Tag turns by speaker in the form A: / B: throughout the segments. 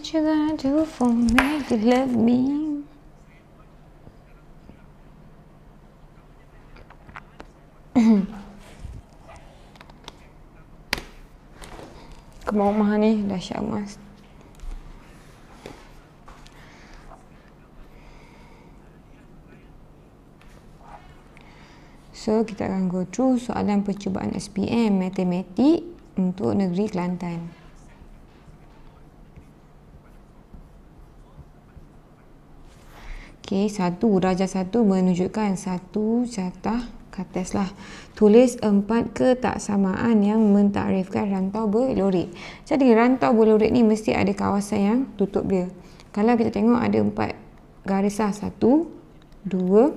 A: What you gonna do for me to love me? Ke rumah ni dahsyat mas. So kita akan go through soalan percubaan SPM Matematik untuk Negeri Kelantan. Okey, 1 darjah 1 menunjukkan satu jatah kates lah. Tulis 4 ketaksamaan yang mentakrifkan rantau berlorik. Jadi rantau berlorik ni mesti ada kawasan yang tutup dia. Kalau kita tengok ada 4 garis lah. 1, 2,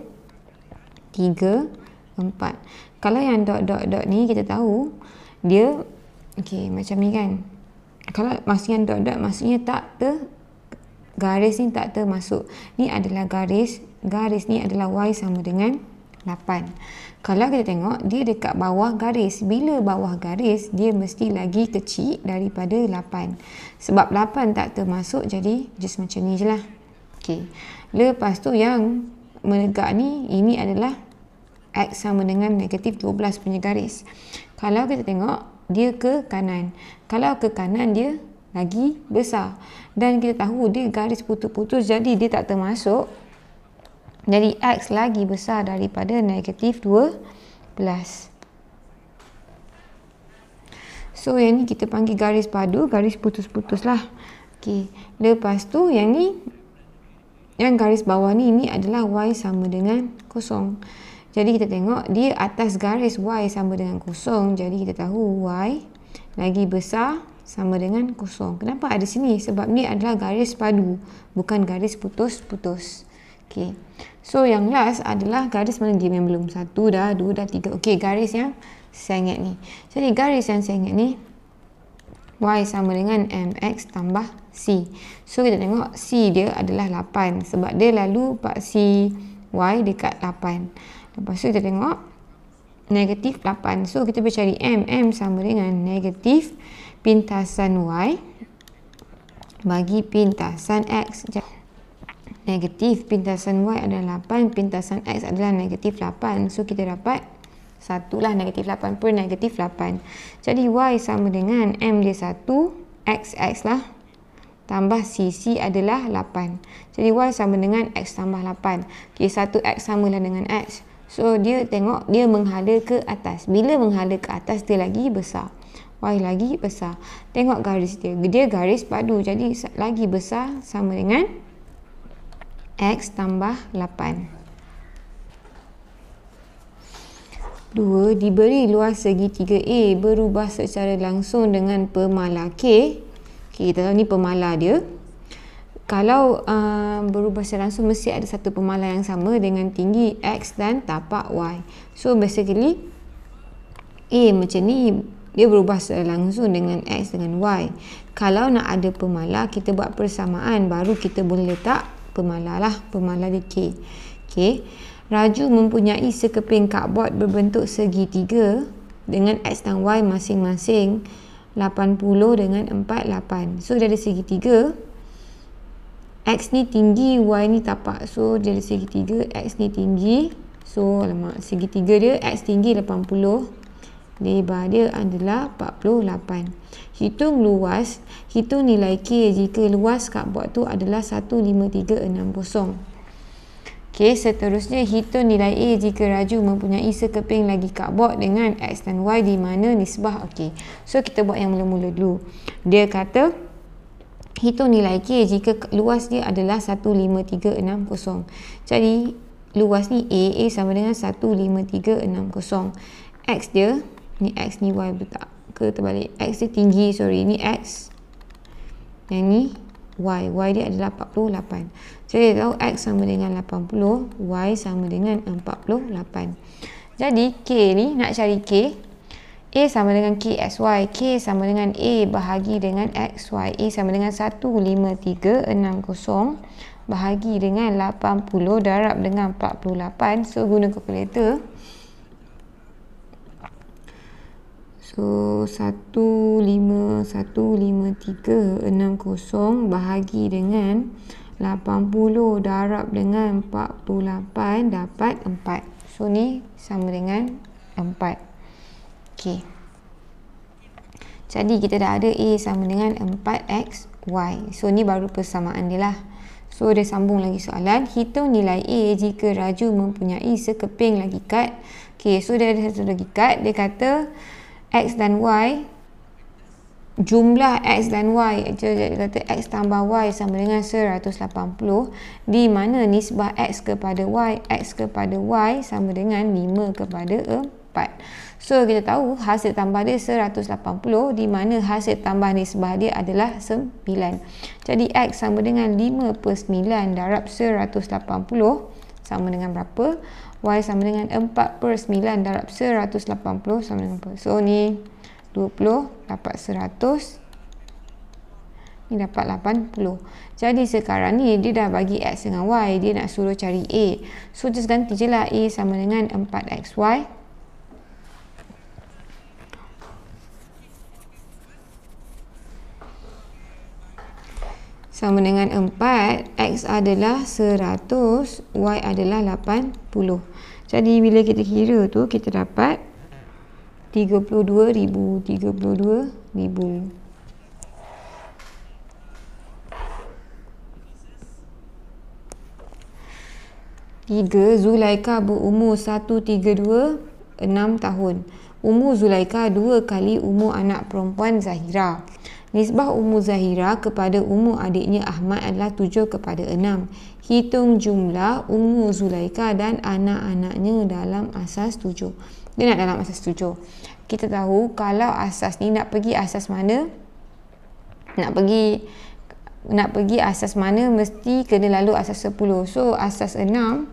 A: 3, 4. Kalau yang dot ni kita tahu dia okey macam ni kan. Kalau maksudnya dot maksudnya garis ni tak termasuk. Ni adalah garis ni adalah Y sama dengan 8. Kalau kita tengok dia dekat bawah garis. Bila bawah garis dia mesti lagi kecil daripada 8. Sebab 8 tak termasuk, jadi just macam ni je lah. Okey. Lepas tu yang menegak ni, ini adalah X sama dengan negatif 12 punya garis. Kalau kita tengok dia ke kanan. Kalau ke kanan dia lagi besar. Dan kita tahu dia garis putus-putus, jadi dia tak termasuk. Jadi X lagi besar daripada negatif 12. So yang ni kita panggil garis padu, garis putus-putus lah. Okay. Lepas tu yang ni, yang garis bawah ni, ini adalah Y sama dengan 0. Jadi kita tengok dia atas garis Y sama dengan 0. Jadi kita tahu Y lagi besar sama dengan 0. Kenapa ada sini? Sebab ni adalah garis padu, bukan garis putus-putus. Okey. So yang last adalah garis mana dia yang belum? 1 dah, 2 dah, 3. Okey, garis yang sengit ni. Jadi garis yang sengit ni Y sama dengan MX tambah C. So kita tengok C dia adalah 8 sebab dia lalu paksi Y dekat 8. Lepas tu kita tengok negatif 8. So kita boleh cari M sama dengan negatif pintasan Y bagi pintasan X. Negatif pintasan Y adalah 8, pintasan X adalah negatif 8. So kita dapat 1 lah, negatif 8 per negatif 8. Jadi Y sama dengan M dia 1, X lah, tambah C adalah 8. Jadi Y sama dengan X tambah 8. Okay, 1X samalah dengan X. So dia tengok dia menghala ke atas. Bila menghala ke atas dia lagi besar. Y lagi besar. Tengok garis dia. Dia garis padu. Jadi lagi besar sama dengan X tambah 8. 2. Diberi luas segitiga A berubah secara langsung dengan pemala K. Okay, kita tahu ni pemala dia. Kalau berubah secara langsung mesti ada satu pemala yang sama dengan tinggi X dan tapak Y. So basically A macam ni dia berubah secara langsung dengan X dengan Y. Kalau nak ada pemala, kita buat persamaan baru kita boleh letak pemala lah. Pemala dia K. Okay. Raju mempunyai sekeping cardboard berbentuk segitiga dengan X dan Y masing-masing 80 dengan 48. So dia ada segitiga. X ni tinggi, Y ni tapak. So dia ada segitiga, X ni tinggi. So segitiga dia X tinggi 80, lebar dia adalah 48. Hitung luas, hitung nilai K jika luas cardboard tu adalah 15360. Okey, seterusnya hitung nilai A jika Raju mempunyai sekeping lagi cardboard dengan X dan Y di mana nisbah. Okey. So kita buat yang mula-mula dulu. Dia kata hitung nilai K jika luas dia adalah 15360. Jadi luas ni A sama dengan 15360. X dia, ni X ni Y betul tak? Ke terbalik. X dia tinggi, sorry, ni X. Yang ni Y. Y dia adalah 48. Jadi kita tahu X sama dengan 80, Y sama dengan 48. Jadi K ni, nak cari K, A sama dengan KXY. K sama dengan A bahagi dengan XY. A sama dengan 15360 bahagi dengan 80 darab dengan 48. So guna kalkulator. So 1515360 bahagi dengan 80 darab dengan 48 dapat 4. So ni sama dengan 4. Okey. Jadi kita dah ada A sama dengan 4XY. So ni baru persamaan dia lah. So dia sambung lagi soalan. Hitung nilai A jika raju mempunyai sekeping lagi kad. Okey, so dia ada satu lagi kad. Dia kata X dan Y, jumlah X dan Y, dia kata X tambah Y sama dengan 180, di mana nisbah X kepada Y, X kepada Y sama dengan 5 kepada 4. So kita tahu hasil tambah dia 180, di mana hasil tambah nisbah dia adalah 9. Jadi X sama dengan 5/9 darab 180 sama dengan berapa? Y sama dengan 4/9 darab 180 sama dengan apa? So ni 20 dapat 100, ni dapat 80. Jadi sekarang ni dia dah bagi X dengan Y, dia nak suruh cari A. So just ganti je lah, A sama dengan 4XY sama dengan 4, X adalah 100, Y adalah 80. Jadi bila kita kira tu, kita dapat 32,000. 3. Zulaika berumur 132, 6 tahun. Umur Zulaika 2 kali umur anak perempuan Zahira. Nisbah umur Zahira kepada umur adiknya Ahmad adalah 7 kepada 6. Hitung jumlah umur Zulaika dan anak-anaknya dalam asas 7. Dia nak dalam asas 7. Kita tahu kalau asas ni nak pergi asas mana? Nak pergi asas mana mesti kena lalu asas 10. So asas 6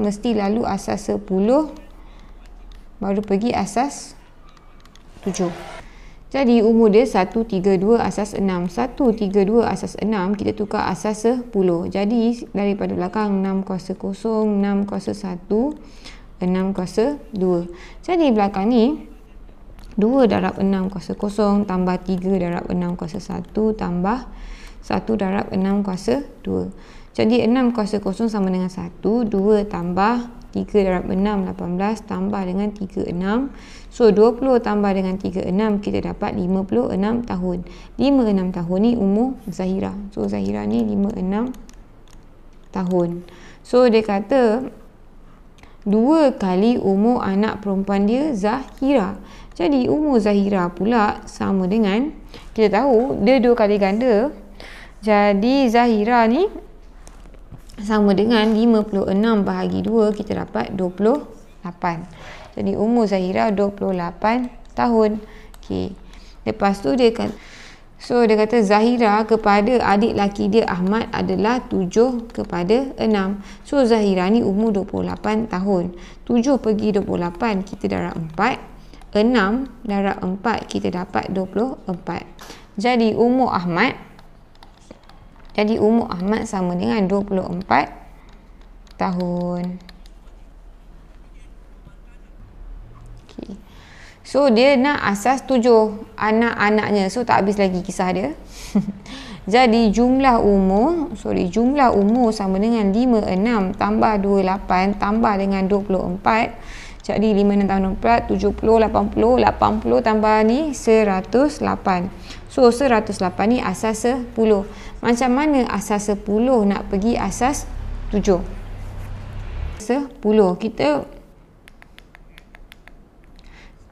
A: mesti lalu asas 10 baru pergi asas 7. Jadi umur dia 132 asas 6. 132 asas 6 kita tukar asas 10. Jadi daripada belakang 6 kuasa 0, 6 kuasa 1, 6 kuasa 2. Jadi belakang ni 2 darab 6 kuasa 0 tambah 3 darab 6 kuasa 1 tambah 1 darab 6 kuasa 2. Jadi 6 kuasa 0 sama dengan 1. 2 tambah 3 darab 6, 18 tambah dengan 3, 6. So 20 tambah dengan 3, 6, kita dapat 56 tahun. 56 tahun ni umur Zahira. So Zahira ni 56 tahun. So dia kata 2 kali umur anak perempuan dia Zahira. Jadi umur Zahira pula sama dengan, kita tahu dia 2 kali ganda. Jadi Zahira ni sama dengan 56 bahagi 2, kita dapat 28. Jadi umur Zahira 28 tahun. Okey. Lepas tu dia kata Zahira kepada adik laki dia Ahmad adalah 7 kepada 6. So Zahira ni umur 28 tahun. 7 pergi 28 kita darab 4. 6 darab 4 kita dapat 24. Jadi umur Ahmad sama dengan 24 tahun. Okay. So dia nak asas 7 anak-anaknya. So tak habis lagi kisah dia. Jadi jumlah umur sama dengan 56 tambah 28 tambah dengan 24. Jadi 5 tambah 24, 70, 80, 80 tambah ni 108. So 108 ni asas 10. Macam mana asas 10 nak pergi asas 7? 10 kita,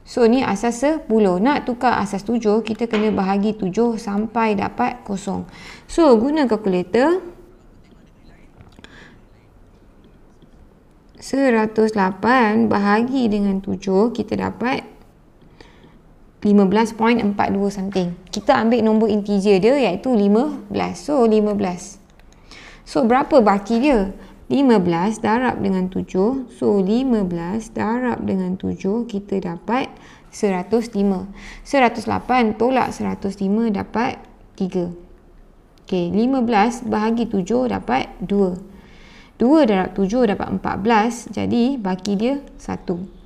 A: so ni asas 10. Nak tukar asas 7 kita kena bahagi 7 sampai dapat 0. So guna kalkulator, 108 bahagi dengan 7 kita dapat 15.42 something. Kita ambil nombor integer dia iaitu 15. So 15. So berapa baki dia? 15 darab dengan 7. So 15 darab dengan 7 kita dapat 105. 108 tolak 105 dapat 3. Okey, 15 bahagi 7 dapat 2. 2 darab 7 dapat 14. Jadi baki dia 1.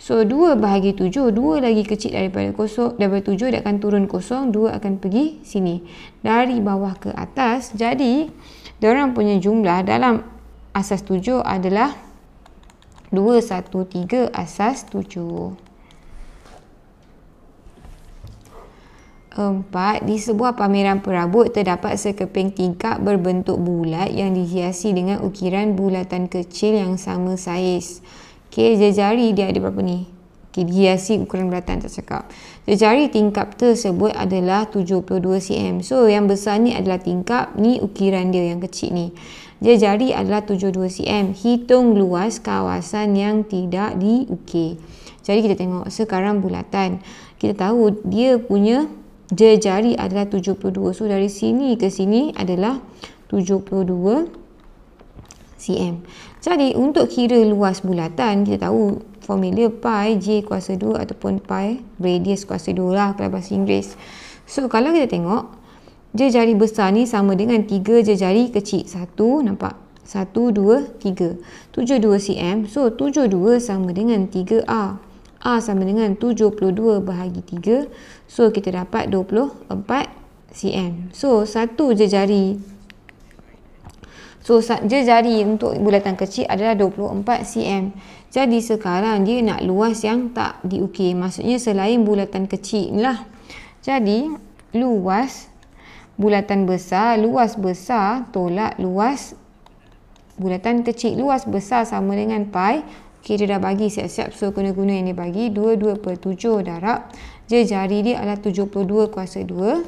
A: So 2 bahagi 7, 2 lagi kecil daripada kosong, daripada 7 dia akan turun kosong, 2 akan pergi sini. Dari bawah ke atas, jadi diorang punya jumlah dalam asas 7 adalah 213 asas 7. 4. Di sebuah pameran perabot terdapat sekeping tingkap berbentuk bulat yang dihiasi dengan ukiran bulatan kecil yang sama saiz. Okey, jejari dia ada berapa ni? Okey, dihiasi ukuran bulatan tak cakap. Jejari tingkap tersebut adalah 72 cm. So, yang besar ni adalah tingkap, ni ukiran dia yang kecil ni. Jejari adalah 72 cm. Hitung luas kawasan yang tidak diukir. Jadi kita tengok sekarang bulatan. Kita tahu dia punya jejari adalah 72. So dari sini ke sini adalah 72 cm. Jadi untuk kira luas bulatan, kita tahu formula pi j kuasa 2 ataupun pi radius kuasa 2 lah kalau bahasa Inggeris. So kalau kita tengok jejari besar ni sama dengan 3 jejari kecil. 1, nampak? 1, 2, 3. 72 cm. So 72 sama dengan 3A. A sama dengan 72 bahagi 3. So, kita dapat 24 cm. So, satu jejari. So, jejari untuk bulatan kecil adalah 24 cm. Jadi, sekarang dia nak luas yang tak diukir. Maksudnya, selain bulatan kecil ni lah. Jadi, luas bulatan besar, luas besar tolak luas bulatan kecil. Luas besar sama dengan pi. Okay, dia dah bagi siap-siap. So, guna-guna yang dia bagi. 22/7 darab. Jejari dia adalah 72 kuasa 2.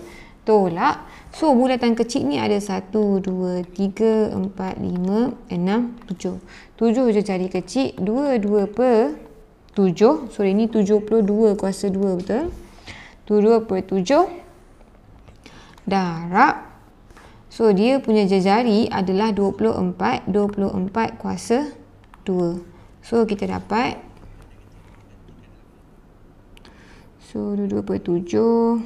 A: Tolak. So, bulatan kecil ni ada 1, 2, 3, 4, 5, 6, 7. 7 jejari kecil. 22/7. Sorry, ni 72 kuasa 2 betul. 22/7 darab. So, dia punya jejari adalah 24 kuasa 2. So, kita dapat. So, 22/7.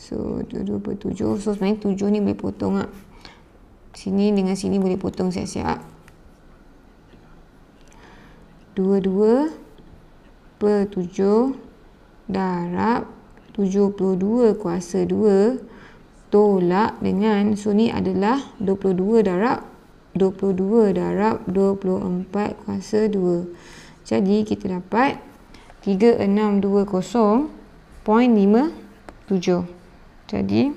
A: So, 22/7. So, sebenarnya 7 ni boleh potong tak? Sini dengan sini boleh potong siap-siap. 22/7 darab 72 kuasa 2 tolak dengan, so ni adalah 22 darab 24 kuasa 2. Jadi kita dapat 3620.57. Jadi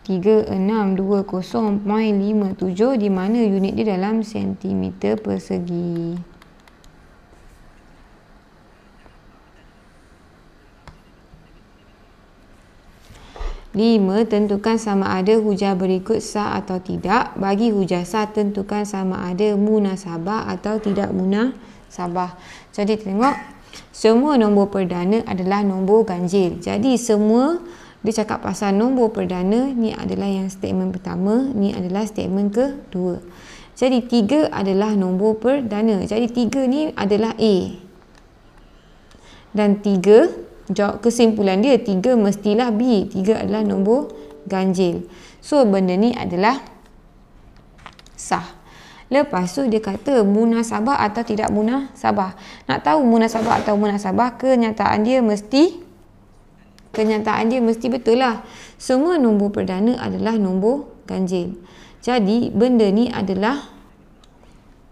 A: 3620.57 di mana unit dia dalam sentimeter persegi. 5. Tentukan sama ada hujah berikut sah atau tidak. Bagi hujah sah, tentukan sama ada munasabah atau tidak munasabah. Jadi tengok, semua nombor perdana adalah nombor ganjil. Jadi semua dia cakap pasal nombor perdana, ni adalah yang statement pertama, ni adalah statement kedua. Jadi 3 adalah nombor perdana. Jadi 3 ni adalah A. Dan 3, jawab kesimpulan dia 3 mestilah B. 3 adalah nombor ganjil. So benda ni adalah sah. Lepas tu dia kata munasabah atau tidak munasabah. Nak tahu munasabah atau munasabah, kenyataan dia mesti betul lah. Semua nombor perdana adalah nombor ganjil. Jadi benda ni adalah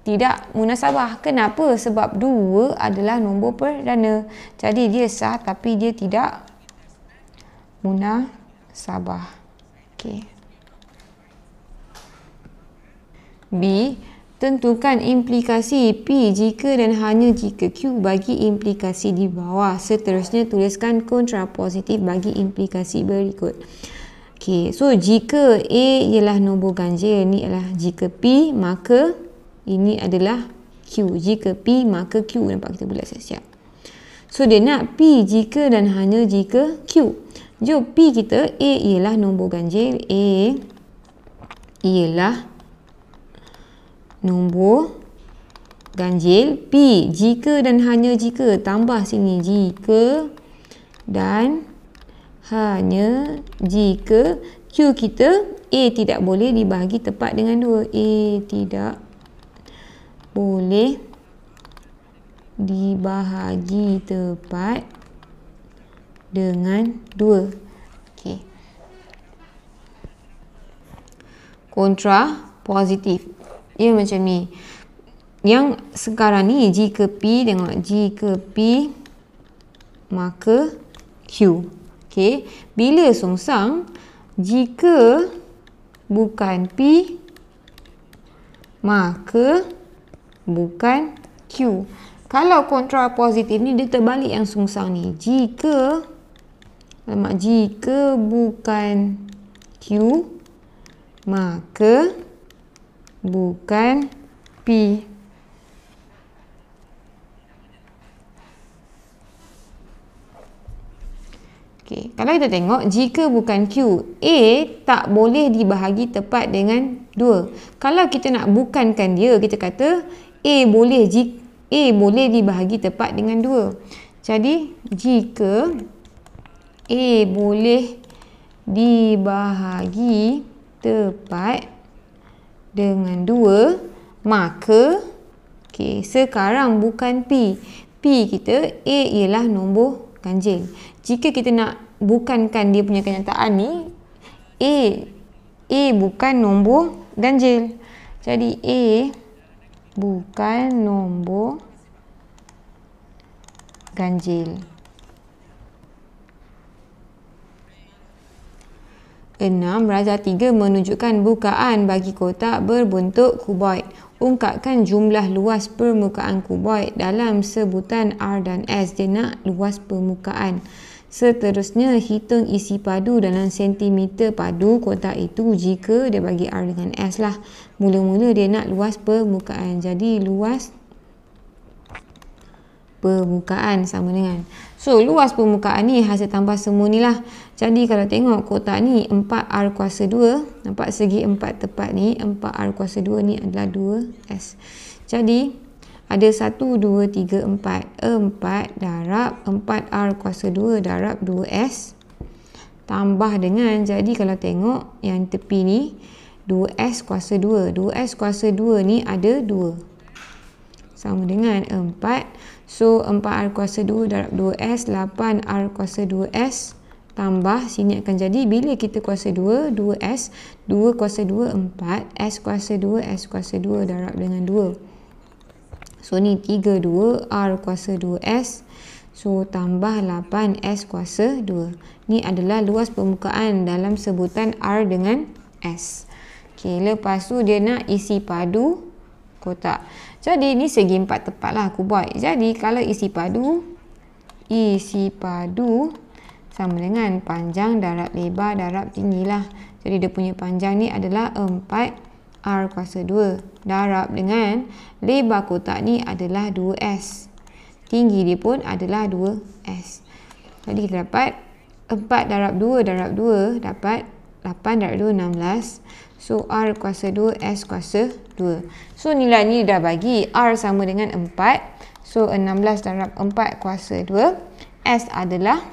A: tidak munasabah. Kenapa? Sebab 2 adalah nombor perdana. Jadi dia sah tapi dia tidak munasabah. Okey. B. Tentukan implikasi P jika dan hanya jika Q bagi implikasi di bawah. Seterusnya tuliskan kontrapositif bagi implikasi berikut. Okey, so jika A ialah nombor ganjil, ni adalah jika P, maka ini adalah Q. Jika P, maka Q. Nampak, kita bulat siap-siap. So, dia nak P jika dan hanya jika Q. Jom, P kita, A ialah nombor ganjil. A ialah nombor ganjil. P, jika dan hanya jika. Tambah sini, jika dan hanya jika. Q kita, A tidak boleh dibahagi tepat dengan 2. A tidak boleh dibahagi tepat dengan 2. Okey. Kontra positif. Ia macam ni. Yang sekarang ni jika P, tengok, jika P maka Q. Okey. Bila songsang, jika bukan P maka bukan Q. Kalau kontra positif ni dia terbalik yang songsang ni. Jika bukan Q maka bukan P. Okay. Kalau kita tengok, jika bukan Q, A tak boleh dibahagi tepat dengan 2. Kalau kita nak bukankan dia, kita kata A boleh dibahagi tepat dengan 2. Jadi, jika A boleh dibahagi tepat dengan 2, maka sekarang bukan P. P kita, A ialah nombor ganjil. Jika kita nak bukankan dia punya kenyataan ni, A bukan nombor ganjil. Jadi A bukan nombor ganjil. 6. Darjah 3 menunjukkan bukaan bagi kotak berbentuk kuboid. Ungkapkan jumlah luas permukaan kuboid dalam sebutan R dan S. Dia nak luas permukaan. Seterusnya, hitung isi padu dalam sentimeter padu kotak itu jika dia bagi R dengan S lah. Mula-mula dia nak luas permukaan. Jadi, luas permukaan sama dengan. So, luas permukaan ni hasil tambah semua ni lah. Jadi, kalau tengok kotak ni 4R kuasa 2. Nampak segi 4 tepat ni. 4R kuasa 2 ni adalah 2S. Jadi, ada 1, 2, 3, 4. 4 darab 4R kuasa 2 darab 2S. Tambah dengan, jadi kalau tengok yang tepi ni, 2S kuasa 2. 2S kuasa 2 ni ada 2. Sama dengan 4. So, 4R kuasa 2 darab 2S, 8R kuasa 2S. Tambah, sini akan jadi, bila kita kuasa 2, 2S, 2 kuasa 2, 4. S kuasa 2, S kuasa 2 darab dengan 2. So, ni 3, 2, R kuasa 2S. So, tambah 8, S kuasa 2. Ni adalah luas permukaan dalam sebutan R dengan S. Okay, lepas tu dia nak isi padu kotak. Jadi, ni segi 4 tepat lah kuboid. Jadi, kalau isi padu sama dengan panjang darab lebar darab tinggi lah. Jadi, dia punya panjang ni adalah 4R kuasa 2 darab dengan lebar kotak ni adalah 2S. Tinggi dia pun adalah 2S. Jadi, kita dapat 4 darab 2 darab 2 dapat 8 darab 2, 16. So, R kuasa 2, S kuasa 2. So, nilai ni dah bagi. R sama dengan 4. So, 16 darab 4 kuasa 2. S adalah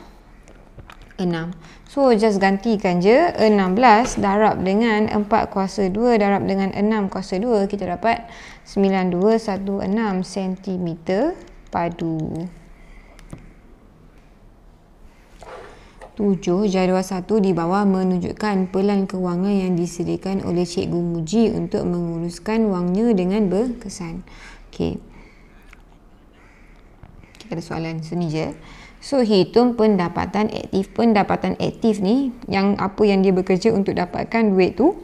A: 6. So, just gantikan je. 16 darab dengan 4 kuasa 2 darab dengan 6 kuasa 2. Kita dapat 9216 cm padu. 7. Jadual 1 di bawah menunjukkan pelan kewangan yang disediakan oleh Cikgu Muji untuk menguruskan wangnya dengan berkesan. Okey. Kita ada soalan sini je. So, hitung pendapatan aktif. Pendapatan aktif ni, yang apa yang dia bekerja untuk dapatkan duit tu.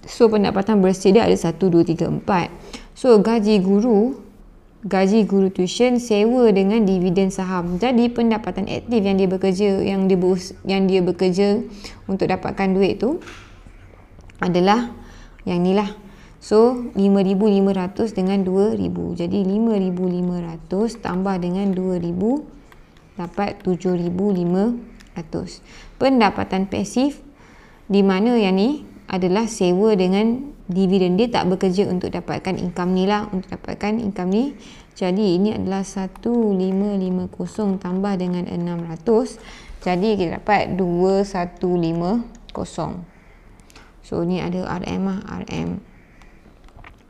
A: So, pendapatan bersih dia ada 1, 2, 3, 4. So, gaji guru tuition, sewa dengan dividen saham. Jadi, pendapatan aktif yang dia bekerja, yang dia bekerja untuk dapatkan duit tu adalah yang ni lah. So, 5,500 dengan 2,000. Jadi, 5,500 tambah dengan 2,000 dapat 7,500. Pendapatan pasif di mana yang ni adalah sewa dengan dividen. Dia tak bekerja untuk dapatkan income ni lah, untuk dapatkan income ni. Jadi, ini adalah 1,550 tambah dengan 600. Jadi, kita dapat 2,150. So, ni ada RM lah,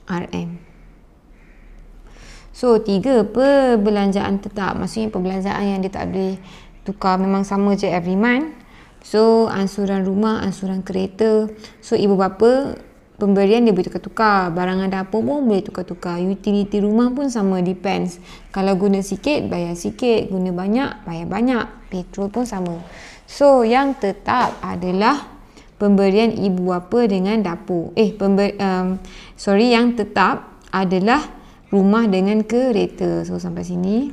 A: RM. So 3 perbelanjaan tetap, maksudnya perbelanjaan yang dia tak boleh tukar, memang sama je every month. So ansuran rumah, ansuran kereta. So ibu bapa pemberian dia boleh tukar-tukar, barangan dapur pun boleh tukar-tukar, utility rumah pun sama, depends. Kalau guna sikit bayar sikit, guna banyak bayar banyak, petrol pun sama. So yang tetap adalah pemberian ibu bapa dengan dapur. Yang tetap adalah rumah dengan kereta. So sampai sini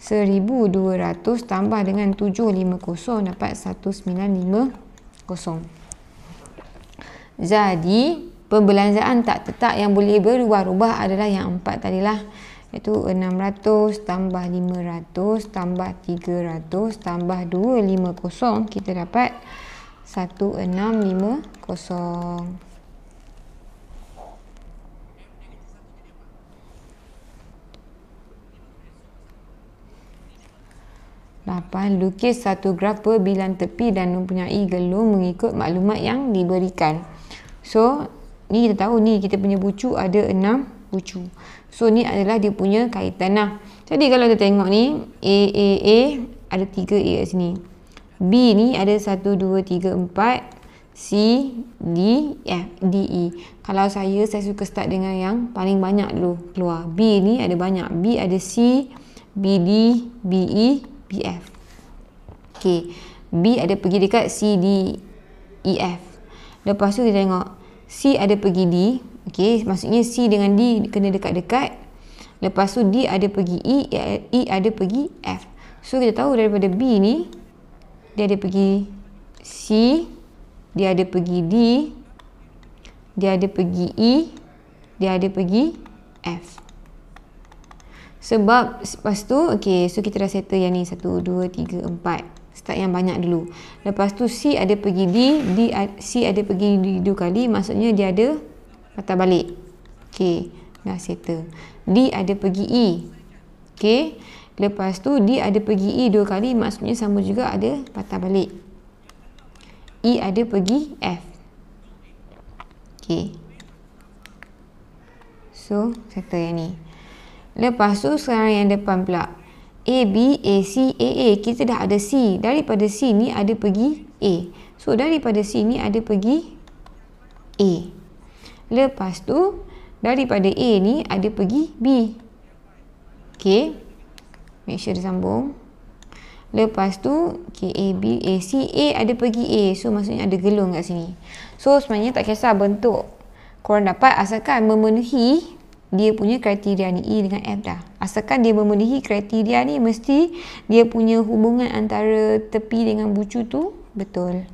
A: 1,200 tambah dengan 750 dapat 1,950. Jadi perbelanjaan tak tetap yang boleh berubah-ubah adalah yang 4 tadilah, iaitu 600 tambah 500 tambah 300 tambah 250, kita dapat 1,650. Lukis satu graf perbilan tepi dan mempunyai gelung mengikut maklumat yang diberikan. So ni kita tahu ni kita punya bucu ada 6 bucu. So ni adalah dia punya kaitan lah. Jadi kalau kita tengok ni A ada 3 A kat sini, B ni ada 1, 2, 3, 4, C, D, F, D, E. Kalau saya suka start dengan yang paling banyak dulu keluar. B ni ada banyak, B ada C, B, D, B, E, B, F. Okay, B ada pergi dekat C, D, E, F. Lepas tu kita tengok C ada pergi D. Okay, maksudnya C dengan D kena dekat-dekat. Lepas tu D ada pergi E, E ada pergi F. So kita tahu daripada B ni dia ada pergi C, dia ada pergi D, dia ada pergi E, dia ada pergi F. Sebab lepas tu, okay, so kita dah settle yang ni 1, 2, 3, 4. Start yang banyak dulu. Lepas tu C ada pergi C ada pergi D 2 kali, maksudnya dia ada patah balik. Okay, dah settle. D ada pergi E. Okay, lepas tu D ada pergi E 2 kali, maksudnya sama juga ada patah balik. E ada pergi F. Okay, so settle yang ni. Lepas tu sekarang yang depan pula, A, B, A, C, A, A. Kita dah ada C. Daripada C ni ada pergi A. So daripada C ni ada pergi A. Lepas tu daripada A ni ada pergi B. Okay, make sure dia sambung. Lepas tu okay, A, B, A, C, A ada pergi A. So maksudnya ada gelung kat sini. So sebenarnya tak kisah bentuk korang dapat, asalkan memenuhi dia punya kriteria ni, E dengan F dah. Asalkan dia memenuhi kriteria ni, mesti dia punya hubungan antara tepi dengan bucu tu betul.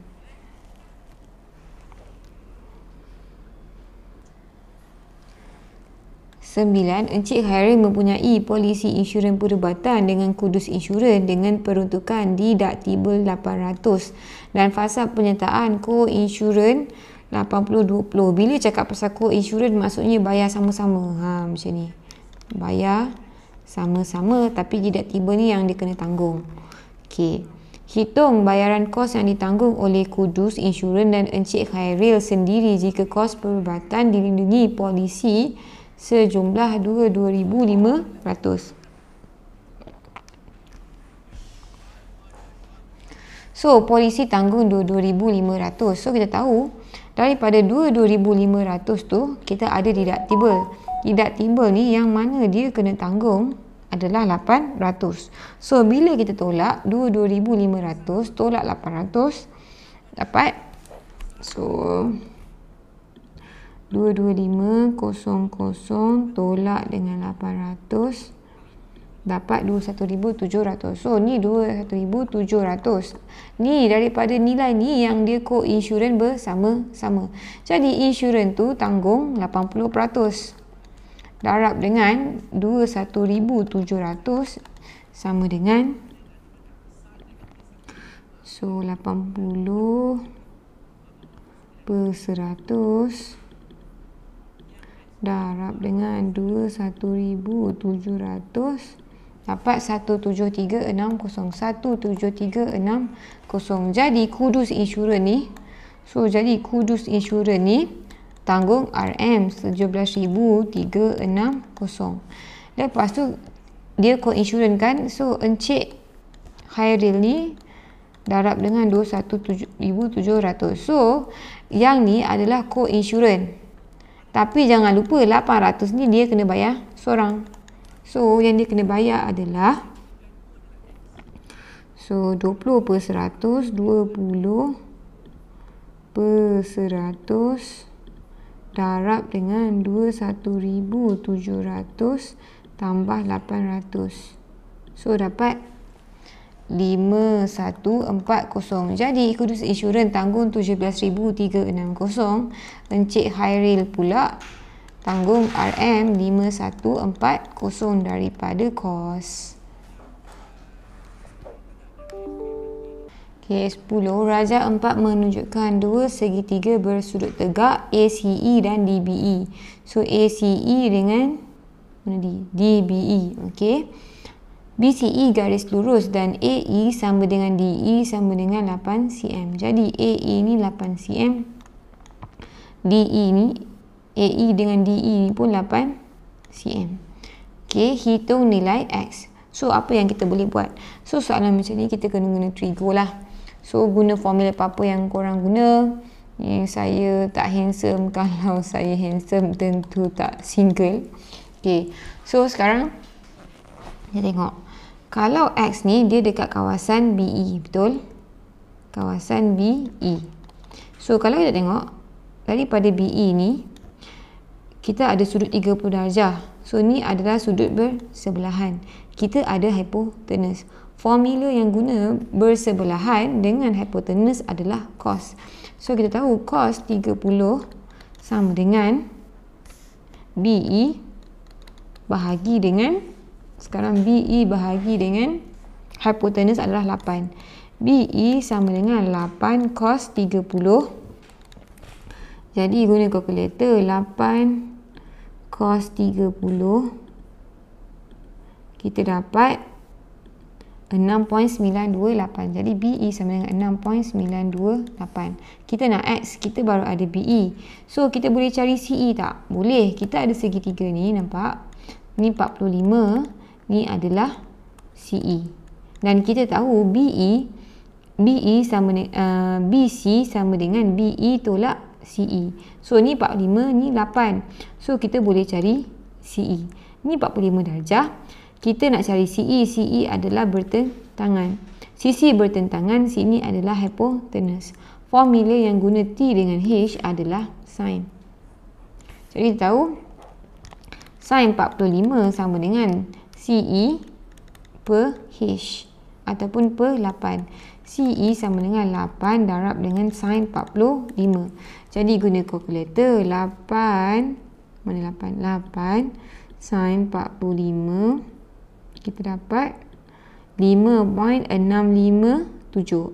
A: Sembilan, Encik Khairil mempunyai polisi insurans perubatan dengan Kudus Insurans dengan peruntukan deductible 800 dan fasa penyertaan co-insurans 80-20. Bila cakap pasal co-insurance, maksudnya bayar sama-sama. Macam ni. Bayar sama-sama tapi deductible ni yang dia kena tanggung. Okey. Hitung bayaran kos yang ditanggung oleh Kudus Insurans dan Encik Khairil sendiri jika kos perubatan dilindungi polisi sejumlah 2,500. So, polisi tanggung 2,500. So, kita tahu daripada 2,500 tu kita ada deductible. Deductible ni yang mana dia kena tanggung adalah 800. So bila kita tolak 2,500 tolak 800 dapat, so 22500 tolak dengan 800 dapat 21,700. So ni 21,700. Ni daripada nilai ni yang dia co-insurans bersama-sama. Jadi insurans tu tanggung 80%. Darab dengan 21,700 sama dengan, so 80 per 100 darab dengan 21,700 dapat 17360. 17360. Jadi Kudus Insurans ni, so jadi Kudus Insurans ni tanggung RM 17,360. Lepas tu dia co-insurance kan. So Encik Khairil ni darab dengan 21,700. So yang ni adalah co-insurance. Tapi jangan lupa 800 ni dia kena bayar seorang. So yang dia kena bayar adalah 20 per 100, 20 per 100 darab dengan 21,700 tambah 800. So dapat 5140. Jadi Kudus Insurans tanggung 17,360. Encik Khairil pula tanggung RM 5140 daripada kos. Okay, 10. Rajah 4 menunjukkan dua segitiga bersudut tegak ACE dan DBE. So ACE dengan mana D? DBE. Okay. BCE garis lurus dan AE sama dengan DE sama dengan 8 cm. Jadi AE ni 8 cm. DE ni AE dengan DE ni pun 8 cm. Okay, hitung nilai X. So apa yang kita boleh buat? So soalan macam ni kita kena guna trigo lah. So guna formula apa-apa yang korang guna. Saya tak handsome. Kalau saya handsome tentu tak single. Okay, so sekarang kita tengok. Kalau X ni dia dekat kawasan BE, betul? Kawasan BE. So kalau kita tengok daripada BE ni kita ada sudut 30 darjah. So ni adalah sudut bersebelahan. Kita ada hipotenus. Formula yang guna bersebelahan dengan hipotenus adalah cos. So kita tahu cos 30 sama dengan BE bahagi dengan, sekarang BE bahagi dengan hipotenus adalah 8. BE sama dengan 8 cos 30. Jadi guna kalkulator 8 cos 30 kita dapat 6.928. Jadi BE sama dengan 6.928. Kita nak X, kita baru ada BE. So kita boleh cari CE tak? Boleh. Kita ada segitiga ni, nampak? Ni 45, ni adalah CE. Dan kita tahu BE sama dengan BC sama dengan BE tolak CE. So ni 45, ni 8. So kita boleh cari CE. Ni 45 darjah. Kita nak cari CE. CE adalah bertentangan. Sisi bertentangan sini adalah hipotenus. Formula yang guna T dengan H adalah sin. Jadi kita tahu sin 45 sama dengan CE per H ataupun per 8. CE sama dengan 8 darab dengan sin 45. Jadi guna kalkulator 8, mana 8? 8 sin 45 kita dapat 5.657.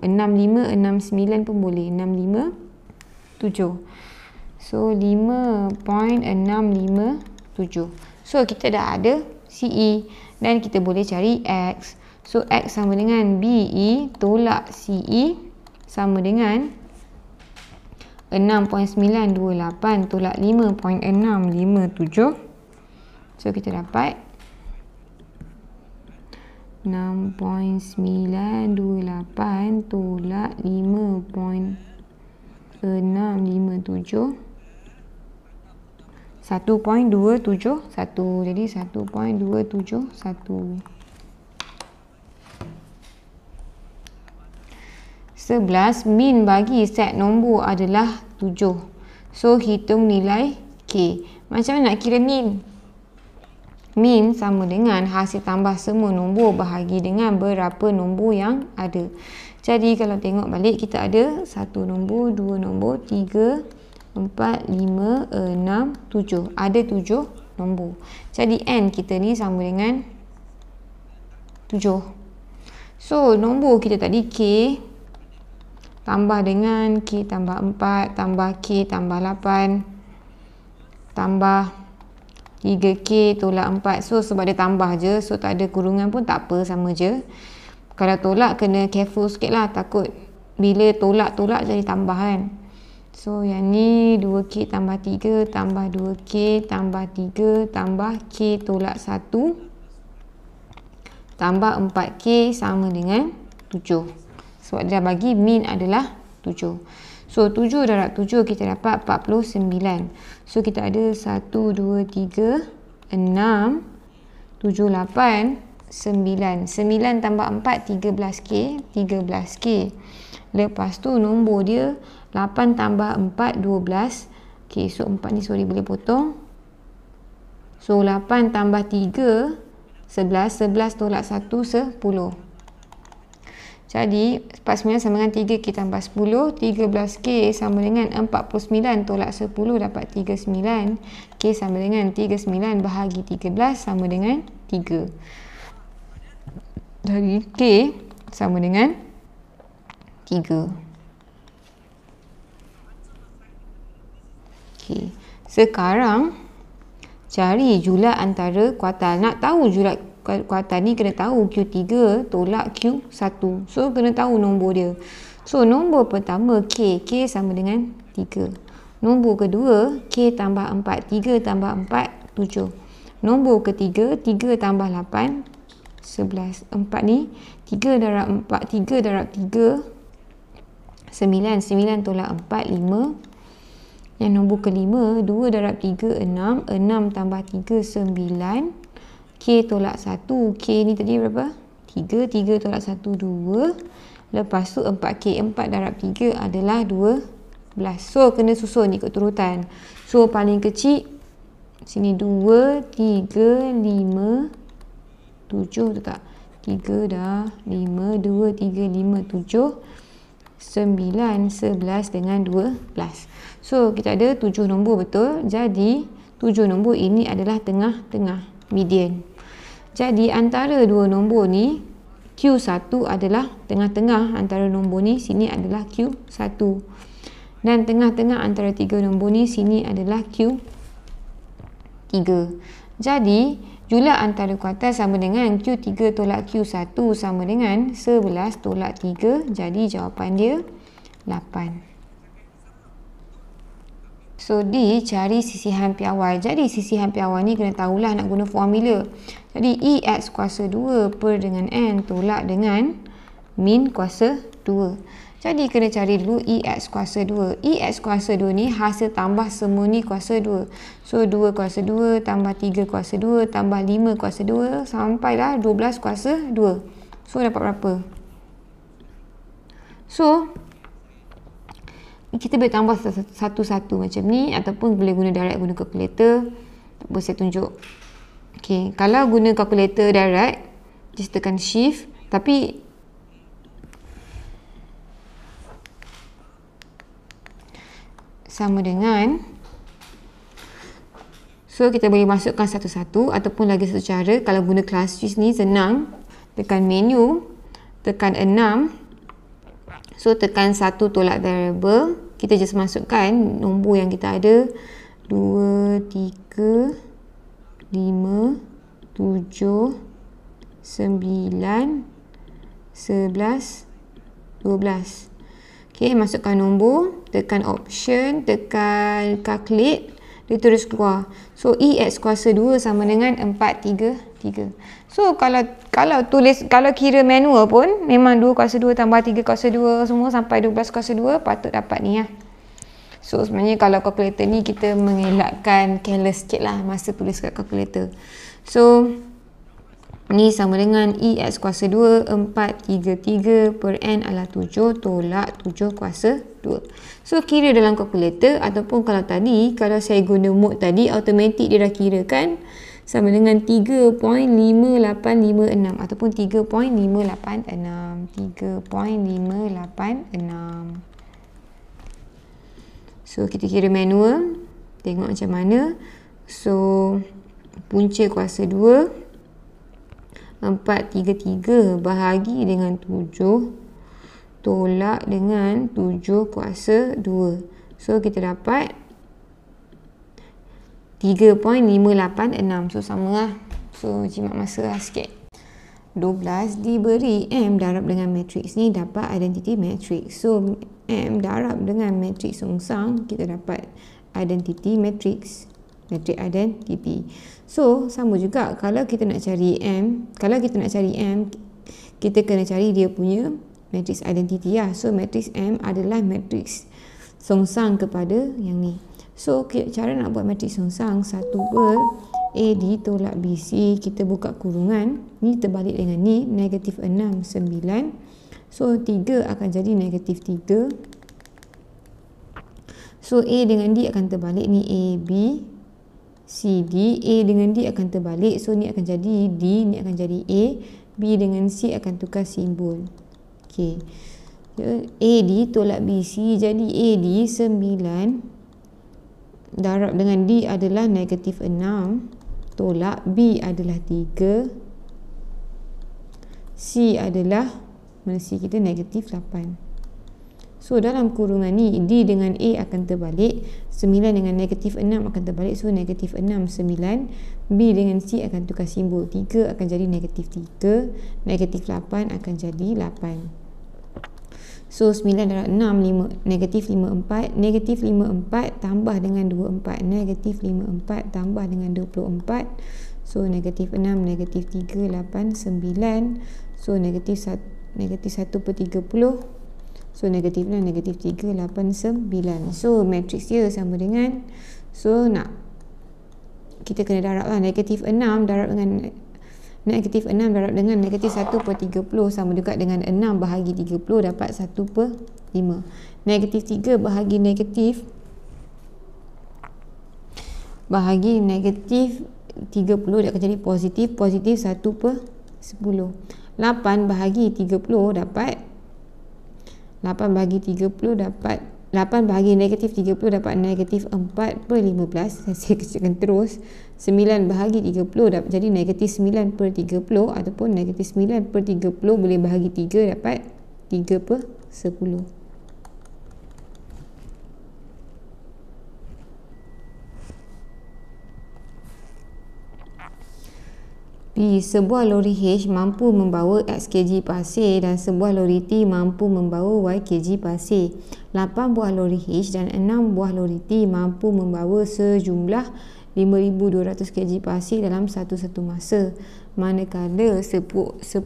A: 6569 pun boleh. 657. So 5.657. So kita dah ada CE dan kita boleh cari X. So X sama dengan BE tolak CE sama dengan 6.928 tolak 5.657. So kita dapat 6.928 tolak 5.657 1.271. Jadi 1.271. 11. Min bagi set nombor adalah 7. So hitung nilai K. Macam mana nak kira min? Min sama dengan hasil tambah semua nombor bahagi dengan berapa nombor yang ada. Jadi kalau tengok balik kita ada 1 nombor, 2 nombor, 3, 4, 5, 6, 7. Ada 7 nombor. Jadi N kita ni sama dengan 7. So nombor kita tadi K tambah dengan K tambah 4 tambah K tambah 8 tambah 3K tolak 4. So sebab dia tambah je, so tak ada kurungan pun tak apa, sama je. Kalau tolak kena careful sikit lah, takut bila tolak-tolak jadi tambah kan. So yang ni 2K tambah 3 tambah 2K tambah 3 tambah K tolak 1 tambah 4K sama dengan 7. Sebab dia dah bagi min adalah 7. So 7 darab 7 kita dapat 49. So kita ada 1, 2, 3, 6, 7, 8, 9. 9 tambah 4, 13K. 13K. Lepas tu nombor dia 8 tambah 4, 12. Okay, so 4 ni sorry boleh potong. So 8 tambah 3, 11. 11 tolak 1, 10. Jadi 49 sama dengan 3K tambah 10. 13K sama dengan 49 tolak 10 dapat 39. K sama dengan 39 bahagi 13 sama dengan 3. Jadi K sama dengan 3. Okay. Sekarang cari jumlah antara kuartal. Nak tahu jumlah kuartal ni kena tahu Q3 tolak Q1. So kena tahu nombor dia. So nombor pertama K. K sama dengan 3. Nombor kedua K tambah 4. 3 tambah 4, 7. Nombor ketiga 3 tambah 8, 11. 4 ni 3 darab 4. 3 darab 3, 9. 9 tolak 4, 5. Yang nombor kelima 2 darab 3, 6. 6 tambah 3, 9. K tolak 1. K ni tadi berapa? 3. 3 tolak 1, 2. Lepas tu 4K. 4 darab 3 adalah 12. So kena susun ikut turutan. So paling kecil sini 2, 3, 5, 7. Betul tak? 3 dah. 5, 2, 3, 5, 7. 9, 11 dengan 12. So kita ada 7 nombor betul. Jadi 7 nombor ini adalah tengah-tengah, median. Jadi antara dua nombor ni Q1 adalah tengah-tengah antara nombor ni, sini adalah Q1. Dan tengah-tengah antara tiga nombor ni, sini adalah Q3. Jadi jumlah antara kuartal sama dengan Q3 tolak Q1 sama dengan 11 tolak 3. Jadi jawapan dia 8. So D cari sisihan piawai. Jadi sisihan piawai ni kena tahulah nak guna formula. Jadi EX kuasa 2 per dengan N tolak dengan min kuasa 2. Jadi kena cari dulu EX kuasa 2. EX kuasa 2 ni hasil tambah semua ni kuasa 2. So 2 kuasa 2 tambah 3 kuasa 2 tambah 5 kuasa 2 sampailah 12 kuasa 2. So dapat berapa? So kita boleh tambah satu-satu macam ni, ataupun boleh guna direct guna calculator. Tak apa, saya tunjuk. Okay, kalau guna calculator direct, just tekan shift. Tapi sama dengan, so kita boleh masukkan satu-satu, ataupun lagi satu cara, kalau guna ClassWiz ni senang. Tekan menu, tekan 6. So tekan 1 tolak variable. Kita just masukkan nombor yang kita ada. 2, 3, 5, 7, 9, 11, 12. Okay, masukkan nombor. Tekan option, tekan calculate. Dia terus keluar. So EX kuasa 2 sama dengan 433. So kalau kira manual pun memang 2 kuasa 2 tambah 3 kuasa 2 semua sampai 12 kuasa 2 patut dapat ni lah. So sebenarnya kalau calculator ni kita mengelakkan careless sikit lah masa tulis kat calculator. So ni sama dengan EX kuasa 2 433 per N adalah 7 tolak 7 kuasa 2. So kira dalam calculator, ataupun kalau tadi kalau saya guna mode tadi automatic dia dah kira kan, sama dengan 3.5856 ataupun 3.586. 3.586. So kita kira manual, tengok macam mana. So punca kuasa 2 433 bahagi dengan 7 tolak dengan 7 kuasa 2. So kita dapat 3.586. So sama lah. So jimat masa lah sikit. 12 diberi M darab dengan matriks ni dapat identiti matriks. So M darab dengan matriks songsang, kita dapat identiti matriks, matriks identiti. So sama juga kalau kita nak cari M, kita kena cari dia punya matriks identiti lah. So matriks M adalah matriks songsang kepada yang ni. So cara nak buat matriks songsang, 1 per A ditolak BC, kita buka kurungan, ni terbalik dengan ni, negatif 6, 9. So 3 akan jadi negatif 3. So A dengan D akan terbalik, ni A, B, C, D. A dengan D akan terbalik, so ni akan jadi D, ni akan jadi A. B dengan C akan tukar simbol. Okay. A ditolak BC, jadi A D 9 darab dengan D adalah negatif 6. Tolak B adalah 3, C adalah, mana C kita, negatif 8. So dalam kurungan ni D dengan A akan terbalik, 9 dengan negatif 6 akan terbalik, so negatif 6, 9. B dengan C akan tukar simbol, 3 akan jadi negatif 3, negatif 8 akan jadi 8. So 9 darab 6, negatif 54, negatif 54 tambah dengan 24, negatif 54 tambah dengan 24. So negatif 6, negatif 3, 8, 9. So negatif 1 per 30. So negatif 6, negatif 3, 8, 9. So matriks dia sama dengan, so nak kita kena darab lah, negatif 6 darab dengan negatif 6 darab dengan negatif 1 per 30 sama juga dengan 6 bahagi 30, dapat 1 per 5. Negatif 3 bahagi negatif 30 dia akan jadi positif, positif 1 per 10. 8 bahagi 30 dapat 8 bahagi 30 dapat 8 bahagi negatif 30 dapat negatif 4 per 15. Saya kecilkan terus. 9 bahagi 30 dapat jadi negatif 9 per 30, ataupun negatif 9 per 30 boleh bahagi 3 dapat 3 per 10. B. Sebuah lori H mampu membawa X kg pasir dan sebuah lori T mampu membawa Y kg pasir. 8 buah lori H dan 6 buah lori T mampu membawa sejumlah 5,200 kg pasir dalam satu masa. Manakala 10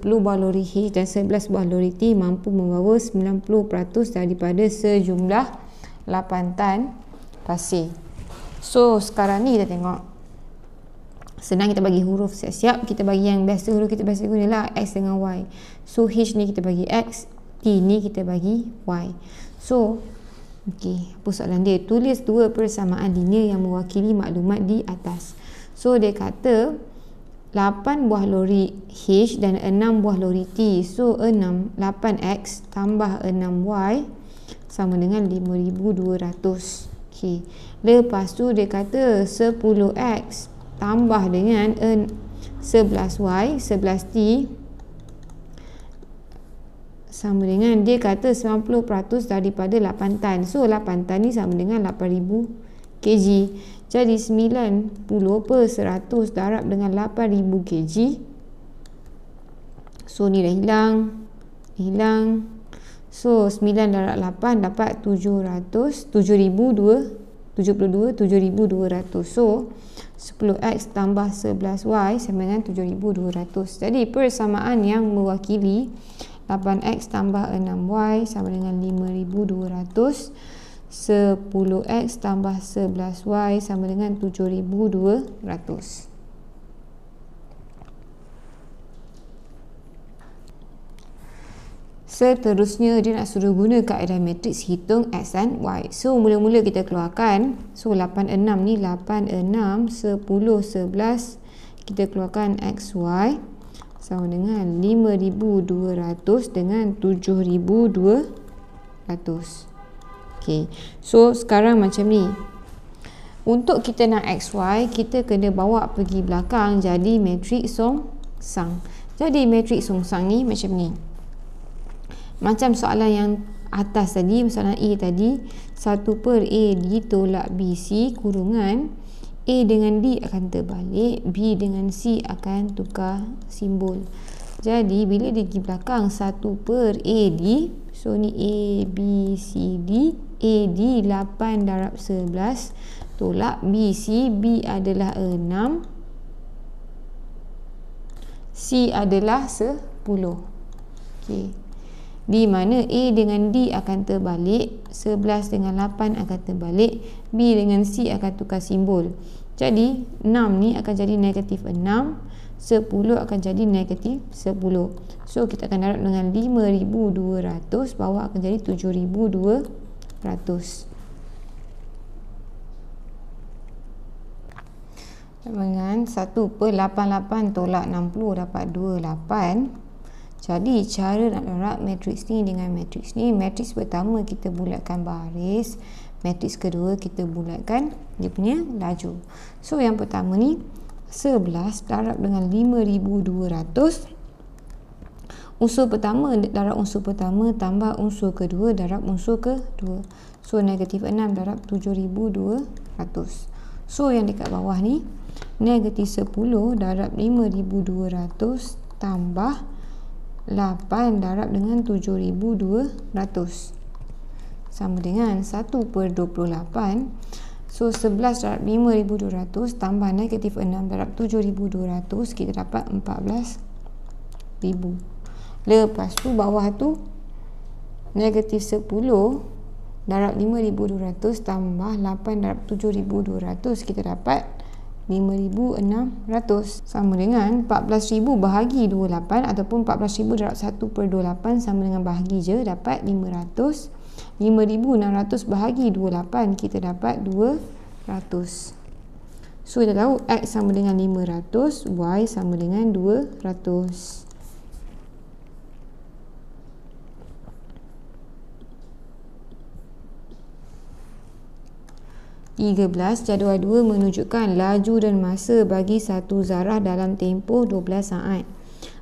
A: buah lori H dan 11 buah lori T mampu membawa 90% daripada sejumlah 8 tan pasir. So sekarang ni kita tengok, senang kita bagi huruf siap-siap. Kita bagi yang biasa, huruf kita biasa gunalah X dengan Y. So H ni kita bagi X, T ni kita bagi Y. So apa soalan dia? Tulis dua persamaan linear yang mewakili maklumat di atas. So dia kata 8 buah lori H dan 6 buah lori T. So 8X tambah 6Y sama dengan 5,200. Lepas tu dia kata 10X tambah dengan 11Y, 11T sama dengan, dia kata 90% daripada 8 tan. So 8 tan ni sama dengan 8,000 kg. Jadi 90 per 100 darab dengan 8,000 kg. So ni dah hilang. So 9 darab 8 dapat 7,200. So 10X tambah 11Y sama dengan 7,200. Jadi persamaan yang mewakili 8X tambah 6Y sama dengan 5,200. 10X tambah 11Y sama dengan 7,200. Seterusnya dia nak suruh guna kaedah matriks hitung X dan Y. So mula-mula kita keluarkan. So 86 ni 86, 10, 11 kita keluarkan XY sama dengan 5,200 dengan 7,200. So sekarang macam ni. Untuk kita nak XY, kita kena bawa pergi belakang jadi matriks songsang. Jadi matriks songsang ni macam ni. Macam soalan yang atas tadi, soalan A tadi, 1 per A ditolak BC kurungan A dengan D akan terbalik, B dengan C akan tukar simbol. Jadi bila dia pergi belakang 1 per AD, so ni A, B, C, D. AD 8 darab 11 tolak BC. B adalah 6, C adalah 10. Okey. Di mana A dengan D akan terbalik, 11 dengan 8 akan terbalik, B dengan C akan tukar simbol. Jadi 6 ni akan jadi negatif 6, 10 akan jadi negatif 10. So kita akan darab dengan 5,200, bawah akan jadi 7,200. Dengan 1 per 88 tolak 60 dapat 28. Jadi cara nak darab matriks ni dengan matriks ni, matriks pertama kita bulatkan baris, matriks kedua kita bulatkan dia punya laju. So yang pertama ni 11 darab dengan 5,200. Unsur pertama darab unsur pertama tambah unsur kedua darab unsur kedua. So negatif 6 darab 7,200. So yang dekat bawah ni negatif 10 darab 5,200 tambah 8 darab dengan 7,200 sama dengan 1 per 28. So 11 darab 5,200 tambah negatif 6 darab 7,200, kita dapat 14,000. Lepas tu bawah tu negatif 10 darab 5,200 tambah 8 darab 7,200, kita dapat 5,600 sama dengan 14,000 bahagi 28 ataupun 14,000 darab 1 per 28 sama dengan bahagi je, dapat 500. 5,600 bahagi 28, kita dapat 200. So kita tahu X sama dengan 500, Y sama dengan 200. Jadual 2 menunjukkan laju dan masa bagi satu zarah dalam tempoh 12 saat.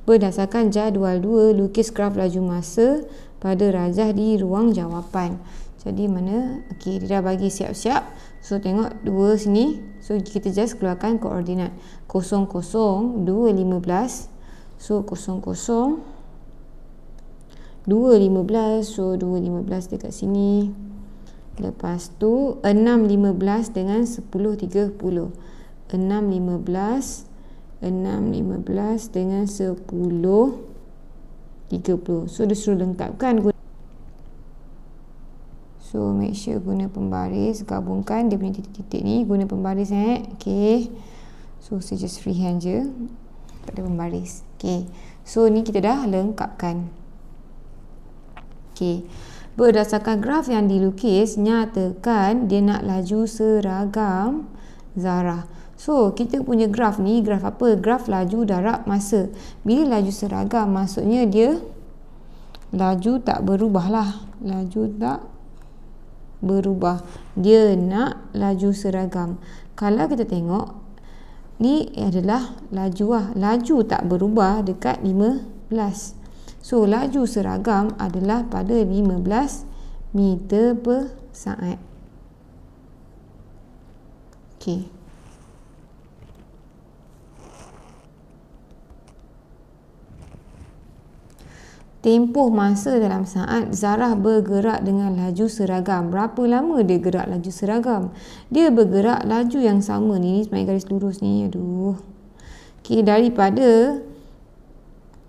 A: Berdasarkan jadual 2, lukis graf laju masa pada rajah di ruang jawapan. Jadi mana? Okey, dia dah bagi siap-siap. So tengok 2 sini. So kita just keluarkan koordinat 0, 0, 2, 15. So 0, 0, 2, 15. So 2, 15 dekat sini. Lepas tu 6, 15 dengan 10, 30. 6, 15 dengan 10, 30. So dia suruh lengkapkan. So make sure guna pembaris, gabungkan dia punya titik-titik ni, guna pembaris okey. So saya just freehand je, tak ada pembaris. Okey. So ni kita dah lengkapkan. Okey. Berdasarkan graf yang dilukis, nyatakan dia nak laju seragam zarah. So kita punya graf ni, graf apa? Graf laju darab masa. Bila laju seragam, maksudnya dia laju tak berubah lah. Laju tak berubah. Dia nak laju seragam. Kalau kita tengok, ni adalah laju lah. Laju tak berubah dekat 15. So laju seragam adalah pada 15 meter per saat. Okey. Tempoh masa dalam saat zarah bergerak dengan laju seragam. Berapa lama dia gerak laju seragam? Dia bergerak laju yang sama ni sebagai garis lurus ni. Aduh. Okey, daripada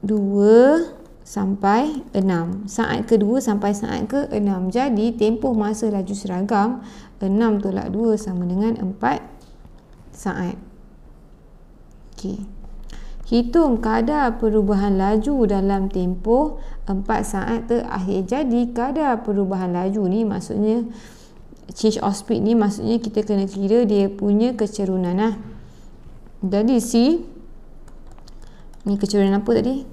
A: 2 sampai 6. Saat kedua sampai saat ke-6. Jadi tempoh masa laju seragam 6 tolak 2 sama dengan 4 saat. Okey. Hitung kadar perubahan laju dalam tempoh 4 saat terakhir. Jadi kadar perubahan laju ni maksudnya change of speed ni maksudnya kita kena kira dia punya kecerunan lah. Jadi ni kecerunan apa tadi?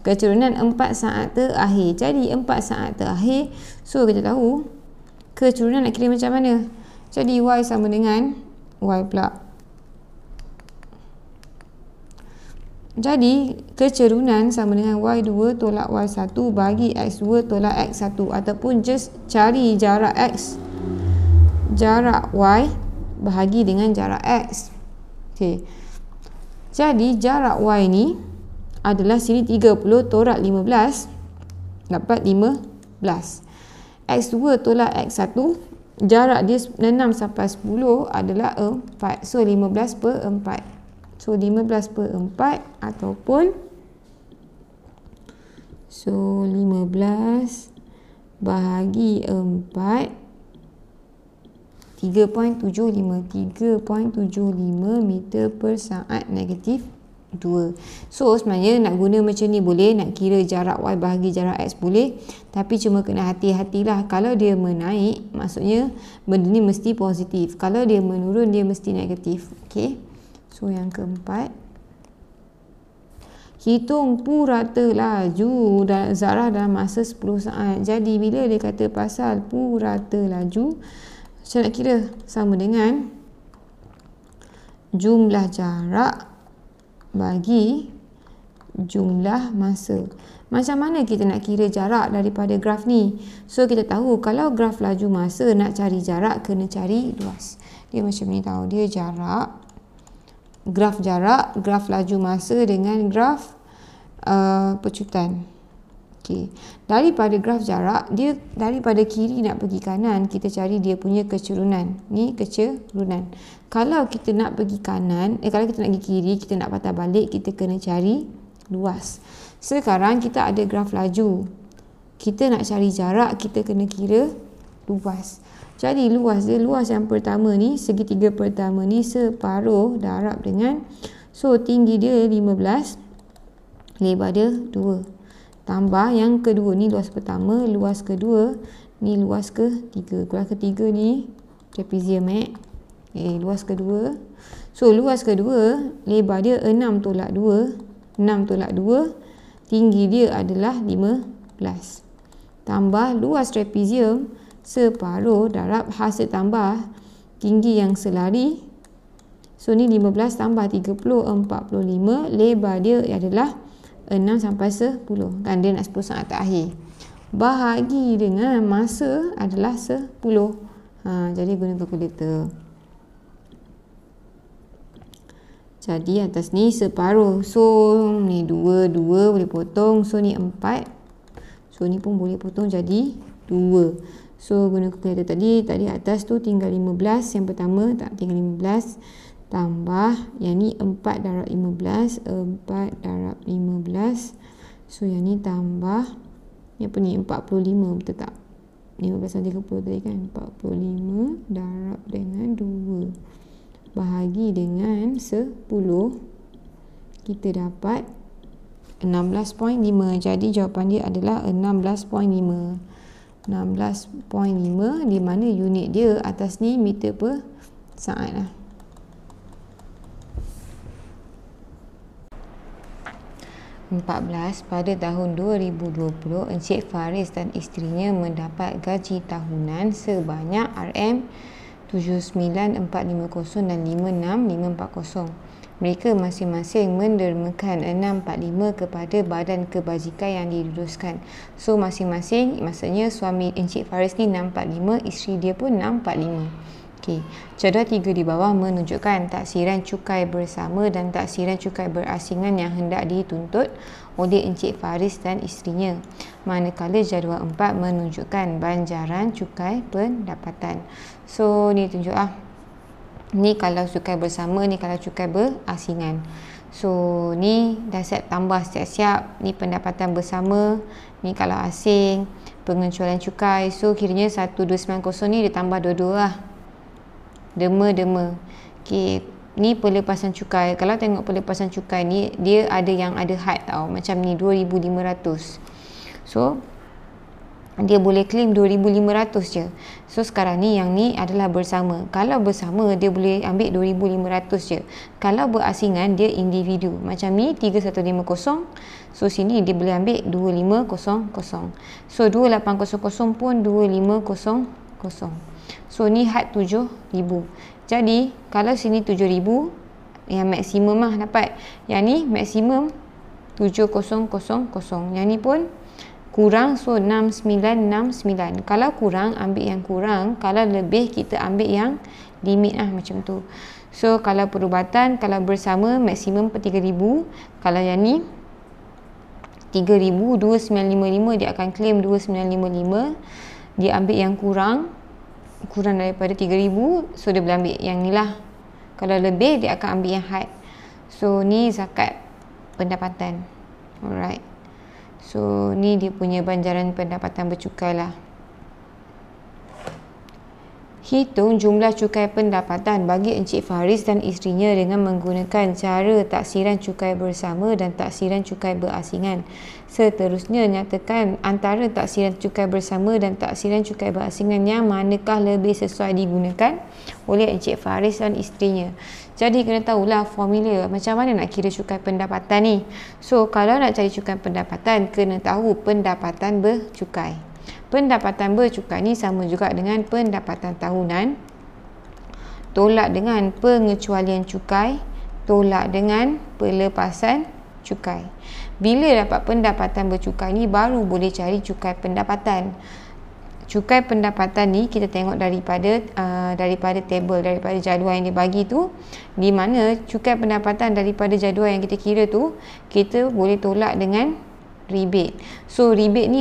A: Kecerunan 4 saat terakhir. Jadi 4 saat terakhir, so kita tahu kecerunan nak kira macam mana. Jadi Y sama dengan Y pula. Jadi kecerunan sama dengan Y2 tolak Y1 bagi X2 tolak X1, ataupun just cari jarak X, jarak Y bahagi dengan jarak X. Okey. Jadi jarak Y ni adalah sini 30 tolak 15 dapat 15. X2 tolak X1, jarak dia 6 sampai 10 adalah 4. So 15 per 4. So 15 per 4 ataupun 15 bahagi 4 3.75 meter per saat negatif 2. So sebenarnya nak guna macam ni boleh, nak kira jarak Y bahagi jarak X boleh, tapi cuma kena hati-hatilah. Kalau dia menaik maksudnya benda ni mesti positif, kalau dia menurun dia mesti negatif. Okey, so yang keempat, hitung purata laju zarah dalam masa 10 saat. Jadi bila dia kata pasal purata laju, saya nak kira sama dengan jumlah jarak bagi jumlah masa. Macam mana kita nak kira jarak daripada graf ni? So kita tahu kalau graf laju masa nak cari jarak kena cari luas. Dia macam ni tahu, dia jarak, graf jarak, graf laju masa dengan graf pecutan. Okey, daripada graf jarak, dia daripada kiri nak pergi kanan, kita cari dia punya kecerunan. Ni kecerunan. Kalau kita nak pergi kanan, kalau kita nak pergi kiri, kita nak patah balik, kita kena cari luas. Sekarang kita ada graf laju, kita nak cari jarak, kita kena kira luas. Jadi luas dia, luas yang pertama ni, segitiga pertama ni separuh darab dengan, so tinggi dia 15, lebar dia 2. Tambah yang kedua ni luas pertama, luas kedua, ni luas ketiga. Luas ketiga ni trapezium luas kedua. So luas kedua, lebar dia 6 tolak 2. 6 tolak 2, tinggi dia adalah 15. Tambah luas trapezium separuh darab hasil tambah tinggi yang selari. So ni 15 tambah 30, 45. Lebar dia adalah 6 sampai 10, kan dia nak 10 saat terakhir. Bahagi dengan masa adalah 10. Jadi guna kalkulator. Jadi atas ni separuh. So ni 2 boleh potong. So ni 4. So ni pun boleh potong jadi 2. So guna kalkulator tadi atas tu tinggal 15. Yang pertama tak tinggal 15. Tambah yang ni 4 darab 15, 4 darab 15. So yang ni tambah ni apa ni, 45, betul tak? 15 dan 30 tadi kan, 45 darab dengan 2 bahagi dengan 10, kita dapat 16.5. Jadi jawapan dia adalah 16.5. 16.5 di mana unit dia atas ni meter per saat lah. 14. Pada tahun 2020, Encik Faris dan isterinya mendapat gaji tahunan sebanyak RM79,450 dan RM56,540. Mereka masing-masing mendermakan 645 kepada badan kebajikan yang diluluskan. So masing-masing, maksudnya suami Encik Faris ni 645, isteri dia pun 645. Okey, cadar 3 di bawah menunjukkan taksiran cukai bersama dan taksiran cukai berasingan yang hendak dituntut oleh Encik Faris dan isterinya. Manakala jadual 4 menunjukkan banjaran cukai pendapatan. So ni tunjuk ni kalau cukai bersama, ni kalau cukai berasingan. So ni dah siap tambah siap-siap. Ni pendapatan bersama, ni kalau asing, pengecualian cukai. So kiranya 1290 ni dia tambah dua-dua lah. Dema-dema. Okey, ni pelepasan cukai. Kalau tengok pelepasan cukai ni, dia ada yang ada had tau. Macam ni 2,500. So dia boleh claim 2,500 je. So sekarang ni yang ni adalah bersama. Kalau bersama dia boleh ambil 2,500 je. Kalau berasingan dia individu. Macam ni 3150. So sini dia boleh ambil 2500. So 2800 pun 2500. So ni had 7,000. Jadi kalau sini 7,000, yang maksimum lah dapat. Yang ni maksimum 7,000. Yang ni pun kurang, so 6,969. Kalau kurang ambil yang kurang, kalau lebih kita ambil yang limit lah, macam tu. So kalau perubatan, kalau bersama maksimum per 3,000. Kalau yang ni 3,000, 2,955 dia akan claim 2,955. Dia ambil yang kurang daripada 3,000, so dia boleh ambil yang ni lah. Kalau lebih dia akan ambil yang had. So ni zakat pendapatan. Alright, so ni dia punya banjaran pendapatan bercukai lah. Hitung jumlah cukai pendapatan bagi Encik Faris dan isterinya dengan menggunakan cara taksiran cukai bersama dan taksiran cukai berasingan. Seterusnya, nyatakan antara taksiran cukai bersama dan taksiran cukai berasingan yang manakah lebih sesuai digunakan oleh Encik Faris dan isterinya. Jadi kena tahulah formula macam mana nak kira cukai pendapatan ni. So kalau nak cari cukai pendapatan, kena tahu pendapatan bercukai. Pendapatan bercukai ni sama juga dengan pendapatan tahunan tolak dengan pengecualian cukai tolak dengan pelepasan cukai. Bila dapat pendapatan bercukai ni baru boleh cari cukai pendapatan. Cukai pendapatan ni kita tengok daripada table, daripada jadual yang dia bagi tu, di mana cukai pendapatan daripada jadual yang kita kira tu kita boleh tolak dengan rebate. So rebate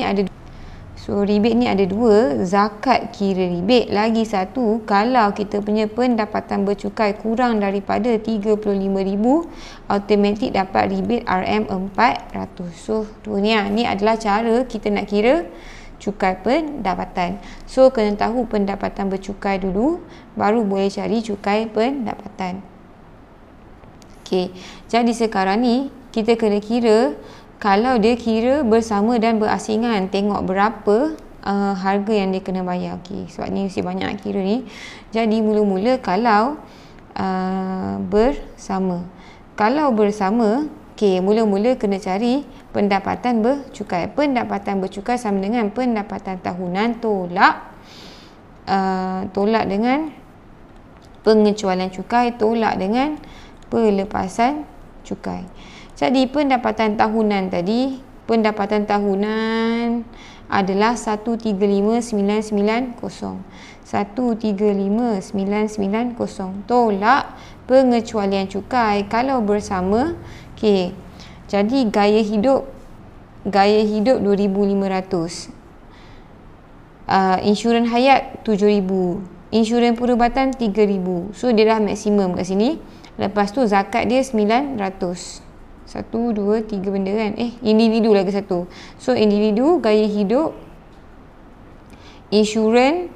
A: ni ada dua, zakat kira rebate. Lagi satu, kalau kita punya pendapatan bercukai kurang daripada 35,000, automatik dapat rebate RM400. So tu ni adalah cara kita nak kira cukai pendapatan. So kena tahu pendapatan bercukai dulu, baru boleh cari cukai pendapatan. Okey, jadi sekarang ni kita kena kira. Kalau dia kira bersama dan berasingan, tengok berapa harga yang dia kena bayar. Okey, sebab ni mesti banyak nak kira ni. Jadi mula-mula kalau bersama. Kalau bersama, okey, mula-mula kena cari pendapatan bercukai. Pendapatan bercukai sama dengan pendapatan tahunan tolak dengan pengecualian cukai tolak dengan pelepasan cukai. Jadi pendapatan tahunan tadi, pendapatan tahunan adalah 135,990. 135,990 tolak pengecualian cukai kalau bersama. Okey. Jadi gaya hidup 2,500. Insurans hayat 7,000. Insurans perubatan 3,000. So dia dah maksimum kat sini. Lepas tu zakat dia 900. 1, 2, 3 benda kan. Individu lagi satu. So individu, gaya hidup, insurans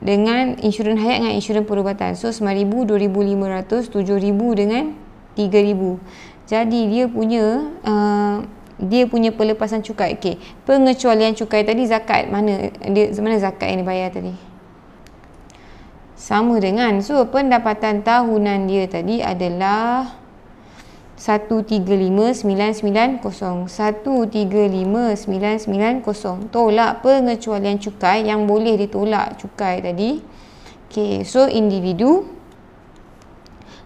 A: dengan insurans hayat dengan insurans perubatan. So 9,000, 2,500, 7,000 dengan 3,000. Jadi dia punya pelepasan cukai. Okey, pengecualian cukai tadi zakat mana zakat yang dibayar tadi? Sama dengan, so pendapatan tahunan dia tadi adalah 135,990. 135,990 tolak pengecualian cukai yang boleh ditolak cukai tadi. Okey, so individu,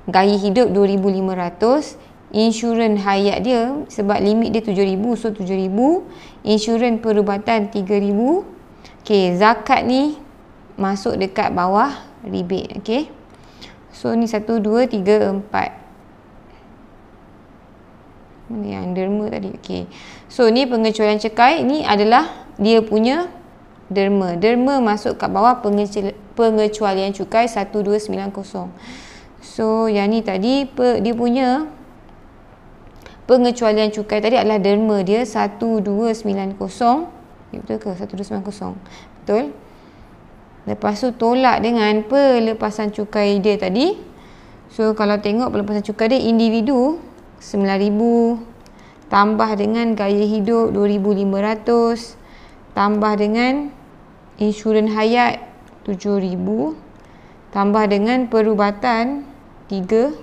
A: gaya hidup 2,500, insurans hayat dia sebab limit dia 7,000, so 7,000, insurans perubatan 3,000. Okey, zakat ni masuk dekat bawah rebate. Okey, so ni 1, 2, 3, 4. Mana yang derma tadi? Okey, so ni pengecualian cukai, ni adalah dia punya derma. Derma masuk kat bawah pengecualian cukai 1290. So yang ni tadi dia punya pengecualian cukai tadi adalah derma dia 1290. Betul ke? 1290. Betul. Lepas tu tolak dengan pelepasan cukai dia tadi. So kalau tengok pelepasan cukai dia, individu 9,000 tambah dengan gaya hidup 2,500 tambah dengan insurans hayat 7,000 tambah dengan perubatan 3,000.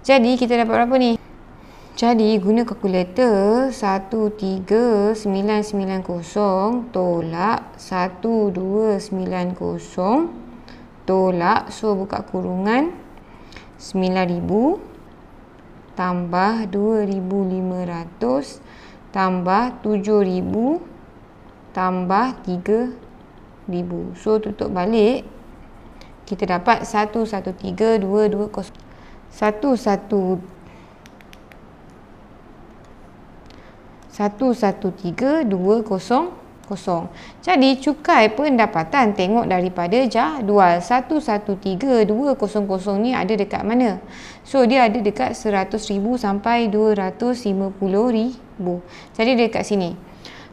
A: Jadi kita dapat berapa ni? Jadi guna kalkulator, 13,990 tolak 1290 tolak, so buka kurungan, 9,000 tambah 2,500 tambah 7,000 tambah 3,000. So tutup balik, kita dapat 113,220. 113,200. Jadi cukai pendapatan tengok daripada jadual 113,200 ni ada dekat mana? So dia ada dekat 100,000 sampai 250,000. Jadi dekat sini.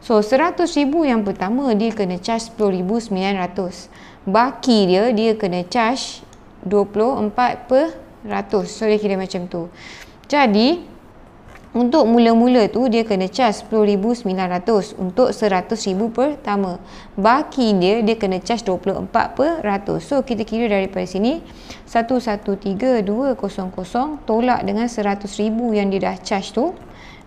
A: So 100,000 yang pertama dia kena charge 10,900. Baki dia kena charge 24%. So dia kira macam tu. Jadi untuk mula-mula tu dia kena charge 10,900 untuk 100,000 pertama. Baki dia kena charge 24%. So kita kira daripada sini 113,200 tolak dengan 100,000 yang dia dah charge tu,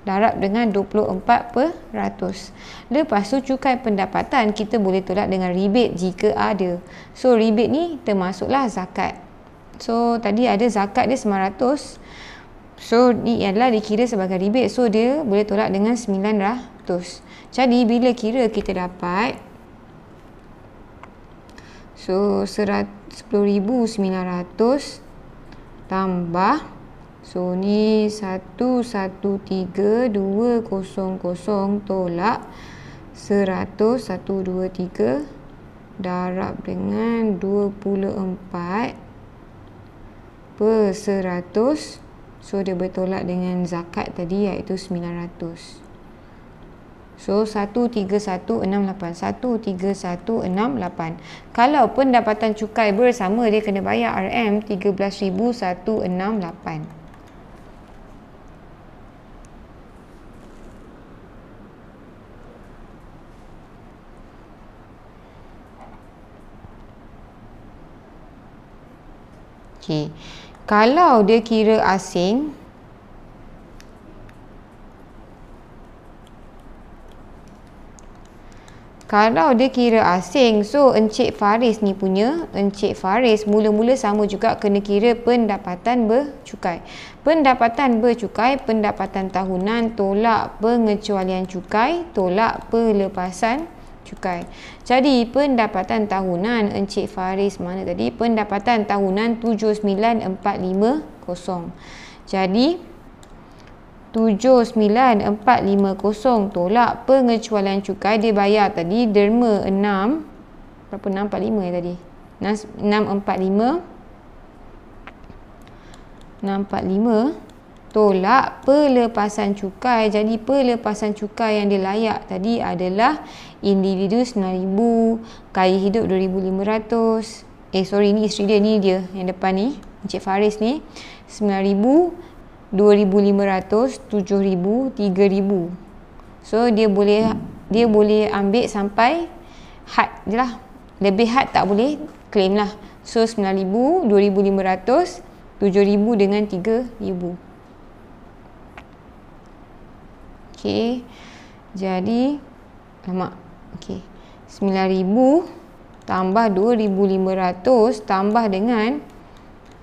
A: darab dengan 24%. Lepas tu cukai pendapatan kita boleh tolak dengan rebate jika ada. So rebate ni termasuklah zakat. So tadi ada zakat dia 900. So ni adalah dikira sebagai rebate. So dia boleh tolak dengan 900. Jadi bila kira kita dapat, so 10,900 tambah, so ni 113,200 tolak 100, 123 darab dengan 24/100. So dia bertolak dengan zakat tadi iaitu 900. So 13168. 13168. Kalau pendapatan cukai bersama dia kena bayar RM 13,168. Okey. Kalau dia kira asing, so Encik Faris ni punya, Encik Faris mula-mula sama juga kena kira pendapatan bercukai. Pendapatan bercukai, pendapatan tahunan tolak pengecualian cukai tolak pelepasan cukai. Jadi pendapatan tahunan Encik Faris mana tadi? Pendapatan tahunan 79,450. Jadi 79,450 tolak pengecualian cukai dia bayar tadi derma 6. Berapa? 645 tadi. 645 tolak pelepasan cukai. Jadi pelepasan cukai yang dia layak tadi adalah individu 9,000, kaya hidup 2,500. Ni isteri dia, ni dia yang depan ni, Encik Faris ni, 9,000, 2,500, 7,000, 3,000. So dia boleh ambil sampai had je lah. Lebih had tak boleh claim lah. So 9,000, 2,500, 7,000 dengan 3,000. Okey. Jadi okey. 9,000 tambah 2,500 tambah dengan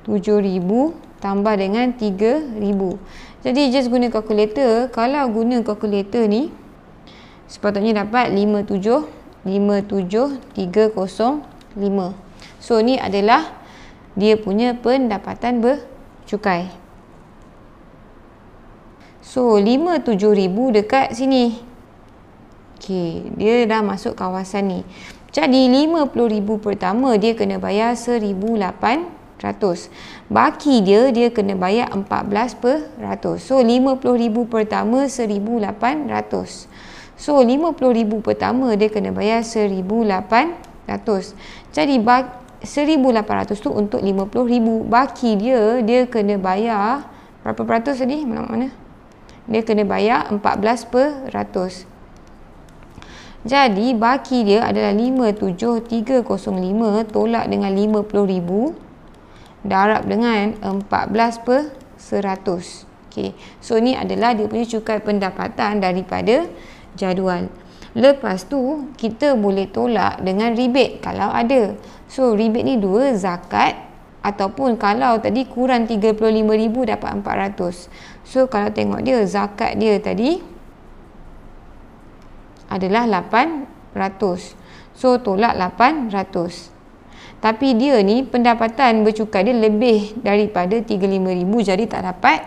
A: 7,000 tambah dengan 3,000. Jadi just guna kalkulator. Kalau guna kalkulator ni sepatutnya dapat 57,305. So ni adalah dia punya pendapatan bercukai. So 57,000 dekat sini. Okey, dia dah masuk kawasan ni. Jadi 50,000 pertama dia kena bayar 1,800. Baki dia kena bayar 14%. So 50,000 pertama 1,800. So 50,000 pertama dia kena bayar 1,800. Jadi 1,800 tu untuk 50,000. Baki dia kena bayar berapa peratus tadi? Mana? Dia kena bayar 14%. Jadi baki dia adalah 57,305 tolak dengan 50,000 darab dengan 14%. Okey. So ni adalah dia punya cukai pendapatan daripada jadual. Lepas tu kita boleh tolak dengan rebate kalau ada. So rebate ni dua, zakat ataupun kalau tadi kurang 35,000 dapat 400. So kalau tengok dia zakat dia tadi adalah 800. So tolak 800. Tapi dia ni pendapatan bercukai dia lebih daripada 35,000 jadi tak dapat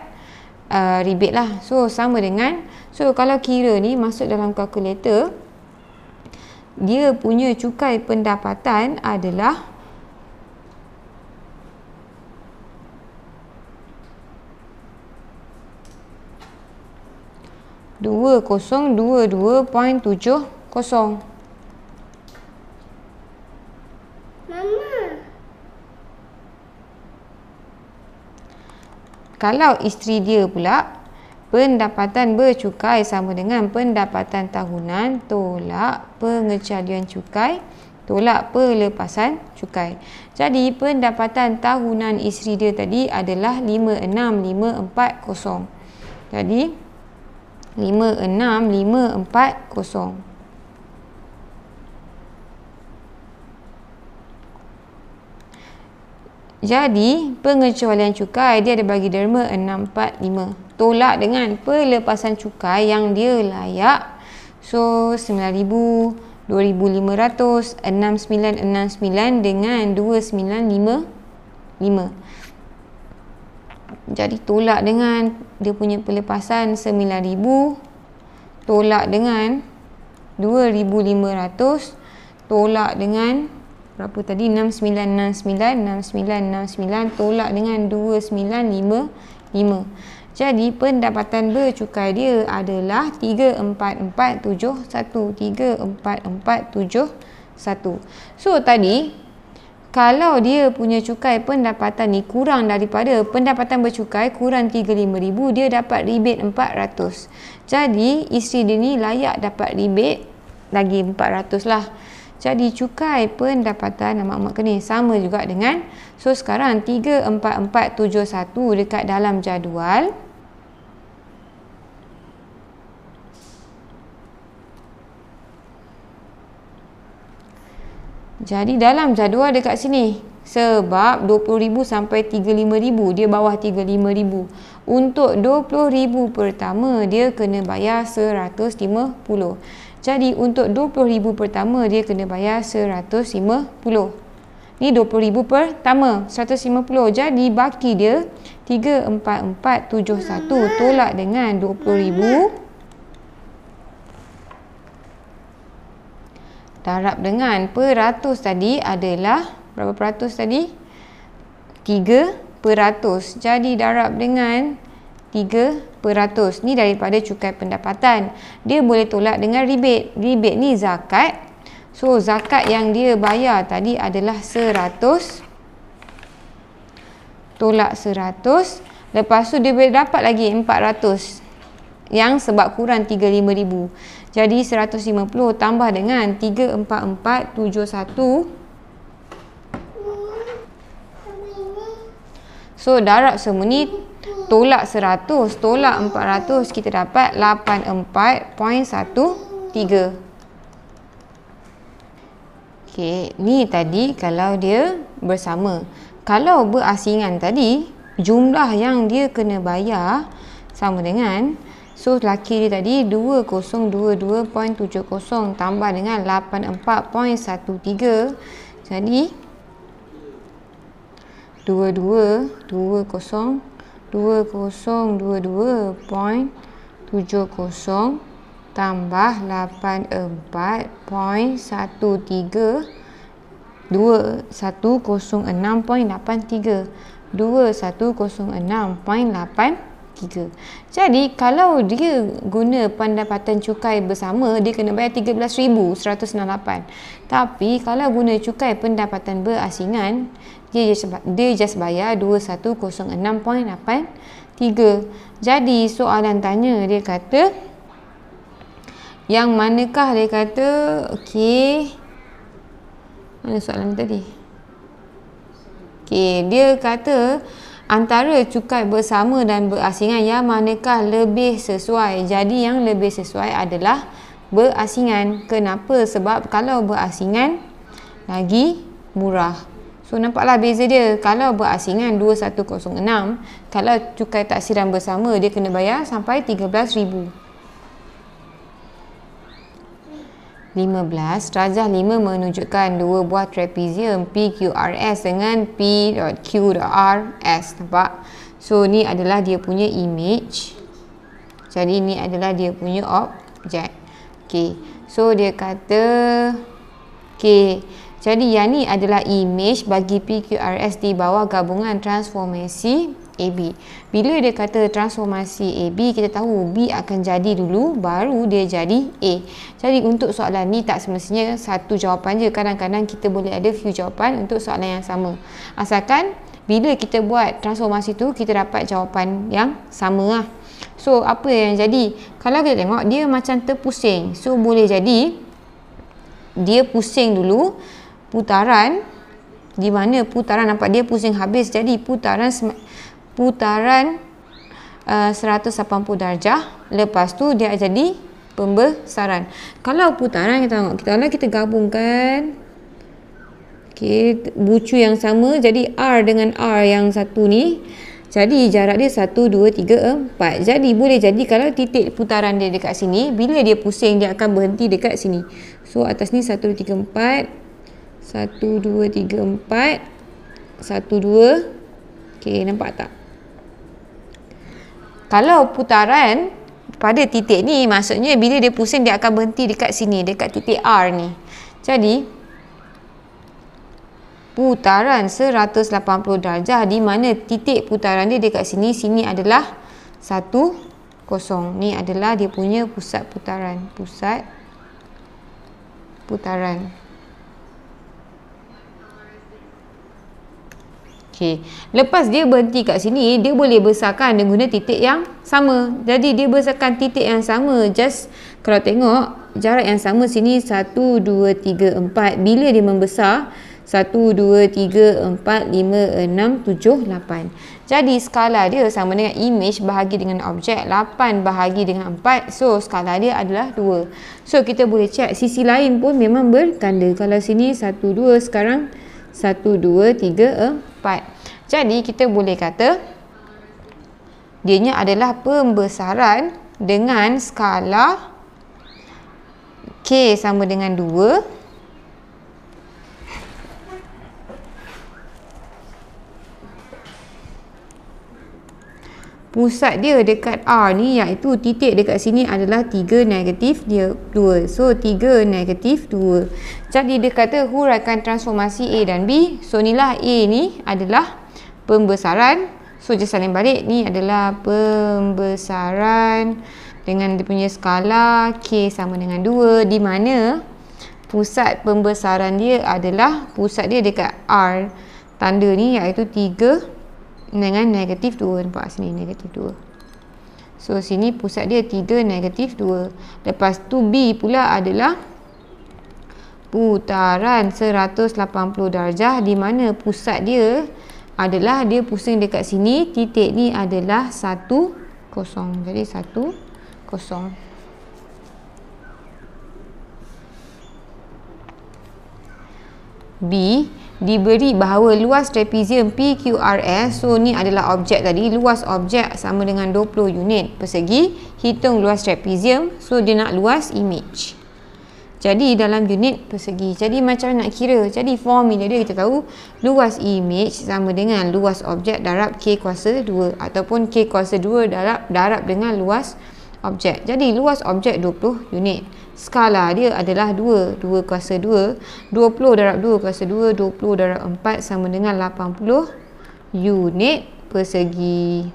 A: rebate lah. So sama dengan So kalau kira ni masuk dalam kalkulator, dia punya cukai pendapatan adalah RM2022.70. Kalau isteri dia pula, pendapatan bercukai sama dengan pendapatan tahunan tolak pengecualian cukai tolak pelepasan cukai. Jadi pendapatan tahunan isteri dia tadi adalah 56540. Jadi 56540. Jadi pengecualian cukai dia ada bagi derma 645 tolak dengan pelepasan cukai yang dia layak. So 9,000, 2,500, 6969 dengan 2955. Jadi tolak dengan dia punya pelepasan 9,000 tolak dengan 2,500 tolak dengan berapa tadi, 6969 tolak dengan 2955. Jadi pendapatan bercukai dia adalah 34471. So tadi kalau dia punya cukai pendapatan ni kurang daripada pendapatan bercukai kurang 35,000, dia dapat rebate 400. Jadi isteri dia ni layak dapat rebate lagi 400 lah. Jadi cukai pendapatan mak kena sama juga dengan, so sekarang 34471 dekat dalam jadual. Jadi dalam jadual dekat sini, sebab 20,000 sampai 35,000, dia bawah 35,000. Untuk 20,000 pertama dia kena bayar 150. Jadi untuk 20,000 pertama dia kena bayar 150. Ni 20,000 pertama, 150. Jadi baki dia 34471 tolak dengan 20,000 darab dengan peratus tadi adalah berapa peratus tadi? 3%. Jadi darab dengan 3%. Ni daripada cukai pendapatan. Dia boleh tolak dengan rebate. Rebate ni zakat. So zakat yang dia bayar tadi adalah 100 tolak 100. Lepas tu dia boleh dapat lagi 400 yang sebab kurang 35,000. Jadi 150 tambah dengan 34471. So darab semua ni tolak 100 tolak 400, kita dapat 84.13. Okey, ni tadi kalau dia bersama. Kalau berasingan tadi, jumlah yang dia kena bayar sama dengan, so laki dia tadi 2022.70 tambah dengan 84.13. Jadi 2022.70 tambah 84.13 2106.83. 2106.83. Jadi kalau dia guna pendapatan cukai bersama, dia kena bayar 13,168. Tapi kalau guna cukai pendapatan berasingan, dia just bayar 2106.83. Jadi soalan tanya dia kata yang manakah, dia kata okey, mana soalan tadi? Okey, dia kata antara cukai bersama dan berasingan yang manakah lebih sesuai. Jadi yang lebih sesuai adalah berasingan. Kenapa? Sebab kalau berasingan lagi murah. So nampaklah beza dia. Kalau berasingan 2106, kalau cukai taksiran bersama dia kena bayar sampai 13,000. 15 rajah 5 menunjukkan dua buah trapezium PQRS dengan P.Q.RS. Nampak? So ni adalah dia punya image. Jadi ni adalah dia punya objek. Okey. So dia kata okey. Jadi yang ni adalah image bagi PQRS di bawah gabungan transformasi AB. Bila dia kata transformasi AB, kita tahu B akan jadi dulu, baru dia jadi A. Jadi untuk soalan ni tak semestinya satu jawapan je. Kadang-kadang kita boleh ada few jawapan untuk soalan yang sama. Asalkan bila kita buat transformasi tu, kita dapat jawapan yang sama lah. So apa yang jadi? Kalau kita tengok dia macam terpusing. So boleh jadi dia pusing dulu putaran, di mana putaran nampak dia pusing habis, jadi putaran 180 darjah. Lepas tu dia jadi pembesaran. Kalau putaran kita tengok, kita gabungkan okey, bucu yang sama, jadi R dengan R yang satu ni, jadi jarak dia 1, 2, 3, 4. Jadi boleh jadi kalau titik putaran dia dekat sini, bila dia pusing dia akan berhenti dekat sini. So atas ni 1, 2, 3, 4, 1, 2, 3, 4, 1, 2. Okey, nampak tak? Kalau putaran pada titik ni, maksudnya bila dia pusing dia akan berhenti dekat sini, dekat titik R ni. Jadi putaran 180 darjah, di mana titik putaran dia dekat sini, sini adalah 1, 0. Ni adalah dia punya pusat putaran. Pusat putaran. Okey. Lepas dia berhenti kat sini, dia boleh besarkan dengan guna titik yang sama. Jadi dia besarkan titik yang sama. Just kalau tengok jarak yang sama sini 1, 2, 3, 4. Bila dia membesar 1, 2, 3, 4, 5, 6, 7, 8. Jadi skala dia sama dengan image bahagi dengan objek, 8 bahagi dengan 4. So skala dia adalah 2. So kita boleh check sisi lain pun memang berganda. Kalau sini 1, 2, sekarang 1, 2, 3, 4. Jadi kita boleh kata dianya adalah pembesaran dengan skala K sama dengan 2. Pusat dia dekat R ni, iaitu titik dekat sini adalah 3, negatif dia 2. So 3, negatif 2. Jadi dia kata huraikan transformasi A dan B. So inilah A ni adalah pembesaran. So just salin balik, ni adalah pembesaran dengan dia punya skala K sama dengan 2, di mana pusat pembesaran dia adalah, pusat dia dekat R tanda ni, iaitu 3 dengan negatif 2. Nampak sini negatif 2. So sini pusat dia 3, negatif 2. Lepas tu B pula adalah putaran 180 darjah, di mana pusat dia adalah dia pusing dekat sini, titik ni adalah 1, 0. Jadi 1, 0. B diberi bahawa luas trapezium PQRS, so ni adalah objek tadi, luas objek sama dengan 20 unit persegi. Hitung luas trapezium, so dia nak luas image. Jadi dalam unit persegi. Jadi macam nak kira? Jadi formula dia kita tahu luas image sama dengan luas objek darab K kuasa 2, ataupun K kuasa 2 darab dengan luas objek. Jadi luas objek 20 unit. Skala dia adalah 2 kuasa 2, 20 darab 2 kuasa 2, 20 darab 4 sama dengan 80 unit persegi.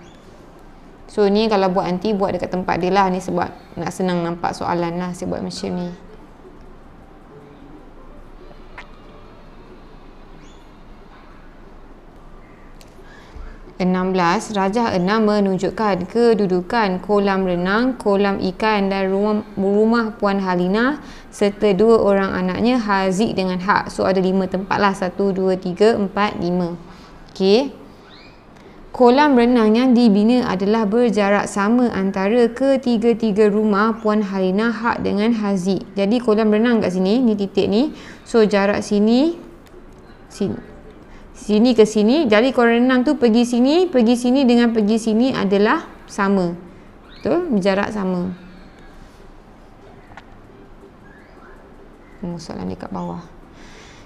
A: So ni kalau buat nanti buat dekat tempat dia lah, ni sebab nak senang nampak soalan lah saya buat macam ni. Rajah 6 menunjukkan kedudukan kolam renang, kolam ikan dan rumah Puan Halina serta 2 orang anaknya Haziq dengan Haq. So ada 5 tempat lah, 1, 2, 3, 4, 5. Okey. Kolam renang yang dibina adalah berjarak sama antara ketiga-tiga rumah Puan Halina, Haq dengan Haziq. Jadi kolam renang kat sini, ni titik ni. So jarak sini ke sini. Jadi kolam renang tu pergi sini dengan pergi sini adalah sama. Betul? Berjarak sama. Soalan dekat bawah.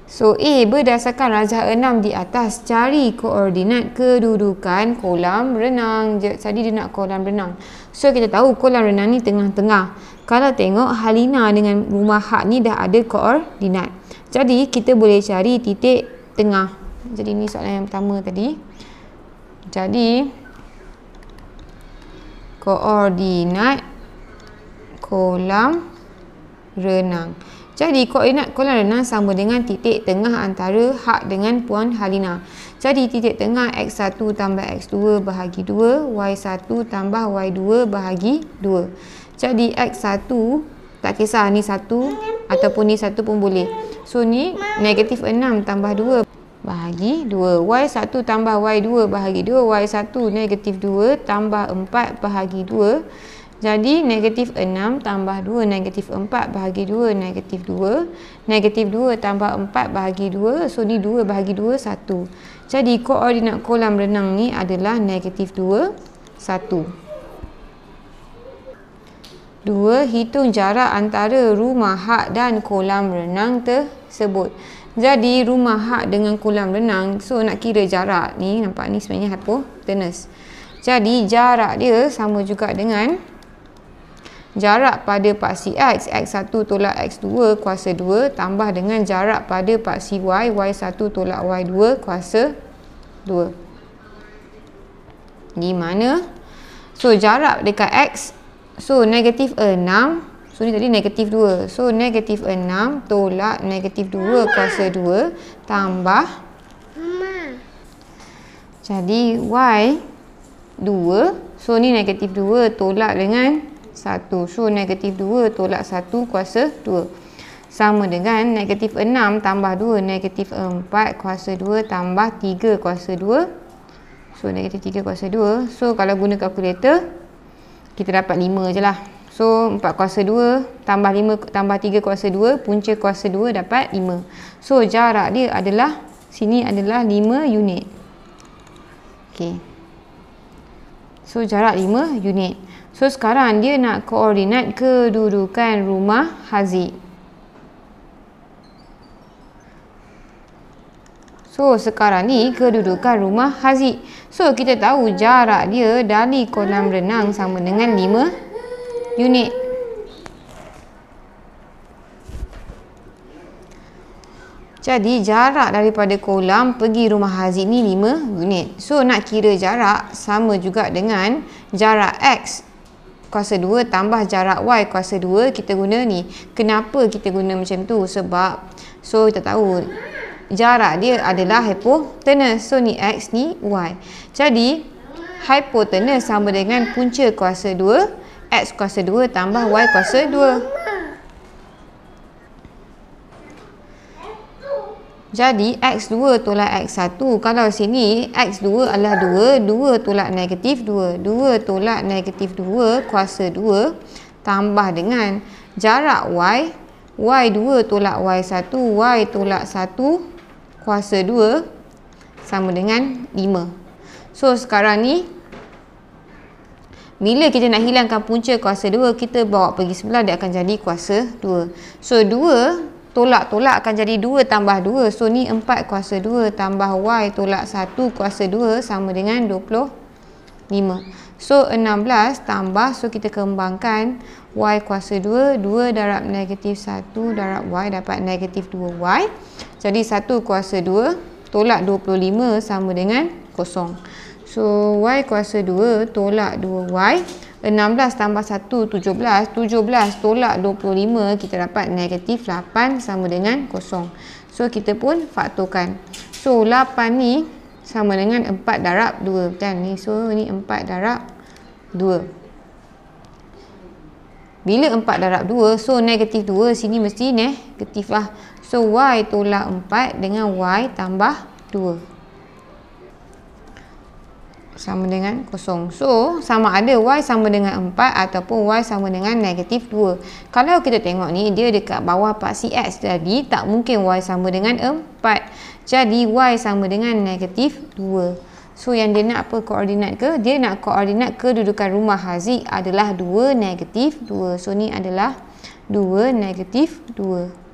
A: So A, berdasarkan rajah 6 di atas, cari koordinat kedudukan kolam renang. Tadi dia nak kolam renang. So kita tahu kolam renang ni tengah-tengah. Kalau tengok Halina dengan rumah Hak ni dah ada koordinat. Jadi kita boleh cari titik tengah. Jadi ni soalan yang pertama tadi. Jadi koordinat kolam renang. Jadi koordinat kolam renang sama dengan titik tengah antara Hak dengan Puan Halina. Jadi titik tengah X1 tambah X2 bahagi 2, Y1 tambah Y2 bahagi 2. Jadi X1, tak kisah ni 1 ataupun ni 1 pun boleh. So ni negatif 6 tambah 2 bahagi 2. Y1 tambah Y2 bahagi 2. Y1 negatif 2 tambah 4 bahagi 2. Jadi negatif 6 tambah 2 negatif 4 bahagi 2 negatif 2. Negatif 2 tambah 4 bahagi 2. So ni 2 bahagi 2 1. Jadi koordinat kolam renang ni adalah negatif 2 1. 2. Hitung jarak antara rumah Hak dan kolam renang tersebut. Jadi rumah Hak dengan kolam renang, so nak kira jarak ni, nampak ni sebenarnya hipotenus. Jadi jarak dia sama juga dengan jarak pada paksi X, X1 tolak X2 kuasa 2 tambah dengan jarak pada paksi Y, Y1 tolak Y2 kuasa 2. Di mana? So jarak dekat X, so negatif 6, so ni tadi negatif 2. So negatif 6 tolak negatif 2 kuasa 2 tambah, jadi Y 2, so ni negatif 2 tolak dengan 1. So negatif 2 tolak 1 kuasa 2 sama dengan negatif 6 tambah 2 negatif 4 kuasa 2 tambah 3 kuasa 2. So negatif 3 kuasa 2. So kalau guna kalkulator kita dapat 5 je lah. So 4 kuasa 2 tambah 5 tambah 3 kuasa 2, punca kuasa 2 dapat 5. So jarak dia adalah, sini adalah 5 unit. Okey. So jarak 5 unit. So sekarang dia nak koordinat kedudukan rumah Haziq. So sekarang ni kedudukan rumah Haziq. So kita tahu jarak dia dari kolam renang sama dengan 5 unit. Jadi jarak daripada kolam pergi rumah Haziq ni 5 unit. So nak kira jarak sama juga dengan jarak X kuasa 2 tambah jarak Y kuasa 2, kita guna ni. Kenapa kita guna macam tu? Sebab so kita tahu jarak dia adalah hipotenus. So ni X, ni Y. Jadi hipotenus sama dengan punca kuasa 2 X kuasa 2 tambah Y kuasa 2. Jadi X2 tolak X1, kalau sini X2 adalah 2, 2 tolak negatif 2, 2 tolak negatif 2 kuasa 2 tambah dengan jarak Y, Y2 tolak Y1, Y tolak 1 kuasa 2 sama dengan 5. So sekarang ni bila kita nak hilangkan punca kuasa 2, kita bawa pergi sebelah, dia akan jadi kuasa 2. So 2 tolak-tolak akan jadi 2 tambah 2. So ni 4 kuasa 2 tambah Y tolak 1 kuasa 2 sama dengan 25. So 16 tambah, so kita kembangkan Y kuasa 2, 2 darab negatif 1 darab Y dapat negatif 2Y. Jadi 1 kuasa 2 tolak 25 sama dengan 0. So Y kuasa 2 tolak 2Y. 16 tambah 1, 17. 17 tolak 25, kita dapat negatif 8 sama dengan 0. So kita pun faktorkan. So 8 ni sama dengan 4 darab 2 kan ni. So ni 4 darab 2. Bila 4 darab 2, so negatif 2 sini mesti negatif lah. So Y tolak 4 dengan Y tambah 2 sama dengan 0. So sama ada Y sama dengan 4 ataupun Y sama dengan negatif 2. Kalau kita tengok ni, dia dekat bawah paksi X, jadi tak mungkin Y sama dengan 4. Jadi Y sama dengan negatif 2. So yang dia nak apa koordinat ke? Dia nak koordinat kedudukan rumah Haziq adalah 2 negatif 2. So ni adalah 2 negatif 2.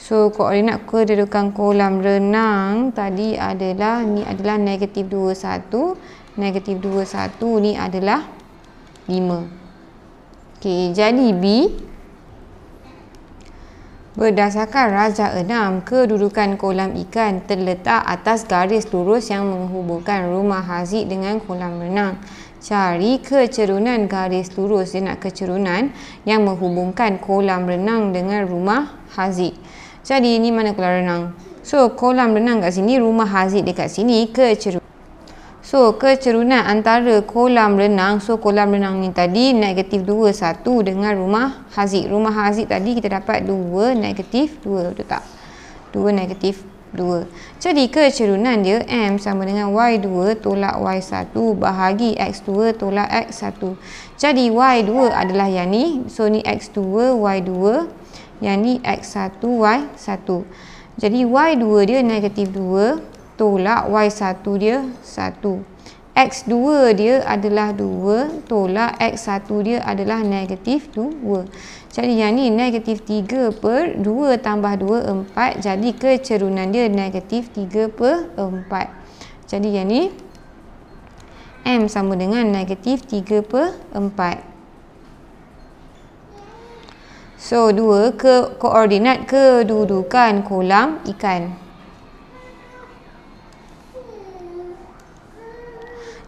A: So koordinat kedudukan kolam renang tadi adalah, ni adalah negatif 21, negatif 21 ni adalah 5. Okey, jadi B, berdasarkan rajah 6, kedudukan kolam ikan terletak atas garis lurus yang menghubungkan rumah Haziq dengan kolam renang. Cari kecerunan garis lurus. Dia nak kecerunan yang menghubungkan kolam renang dengan rumah Haziq. Jadi ini mana kolam renang? So kolam renang kat sini, rumah Haziq dekat sini, kecerunan. So kecerunan antara kolam renang, so kolam renang ni tadi negatif 21 dengan rumah Haziq. Rumah Haziq tadi kita dapat 2 negatif 2, betul tak? 2 negatif 2. Jadi kecerunan dia M sama dengan Y2 tolak Y1 bahagi X2 tolak X1. Jadi Y2 adalah yang ni, so ni X2 Y2, yang ni X1 Y1. Jadi Y2 dia negatif 2 tolak Y1 dia 1. X2 dia adalah 2 tolak X1 dia adalah negatif 2. Jadi yang ni negatif 3 per 2 tambah 2, 4. Jadi kecerunan dia negatif 3 per 4. Jadi yang ni M sama dengan negatif 3 per 4. So 2, koordinat kedudukan kolam ikan.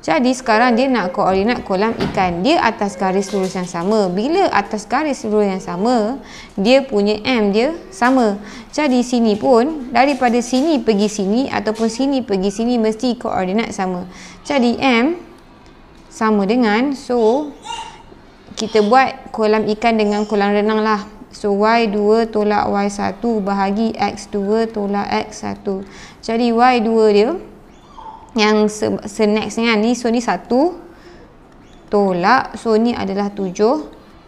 A: Jadi sekarang dia nak koordinat kolam ikan. Dia atas garis lurus yang sama. Bila atas garis lurus yang sama, dia punya M dia sama. Jadi sini pun, daripada sini pergi sini ataupun sini pergi sini, mesti koordinat sama. Jadi M sama dengan, so kita buat kolam ikan dengan kolam renang lah. So Y2 tolak Y1 bahagi X2 tolak X1. Jadi Y2 dia yang next ni, so ni 1 tolak, so ni adalah 7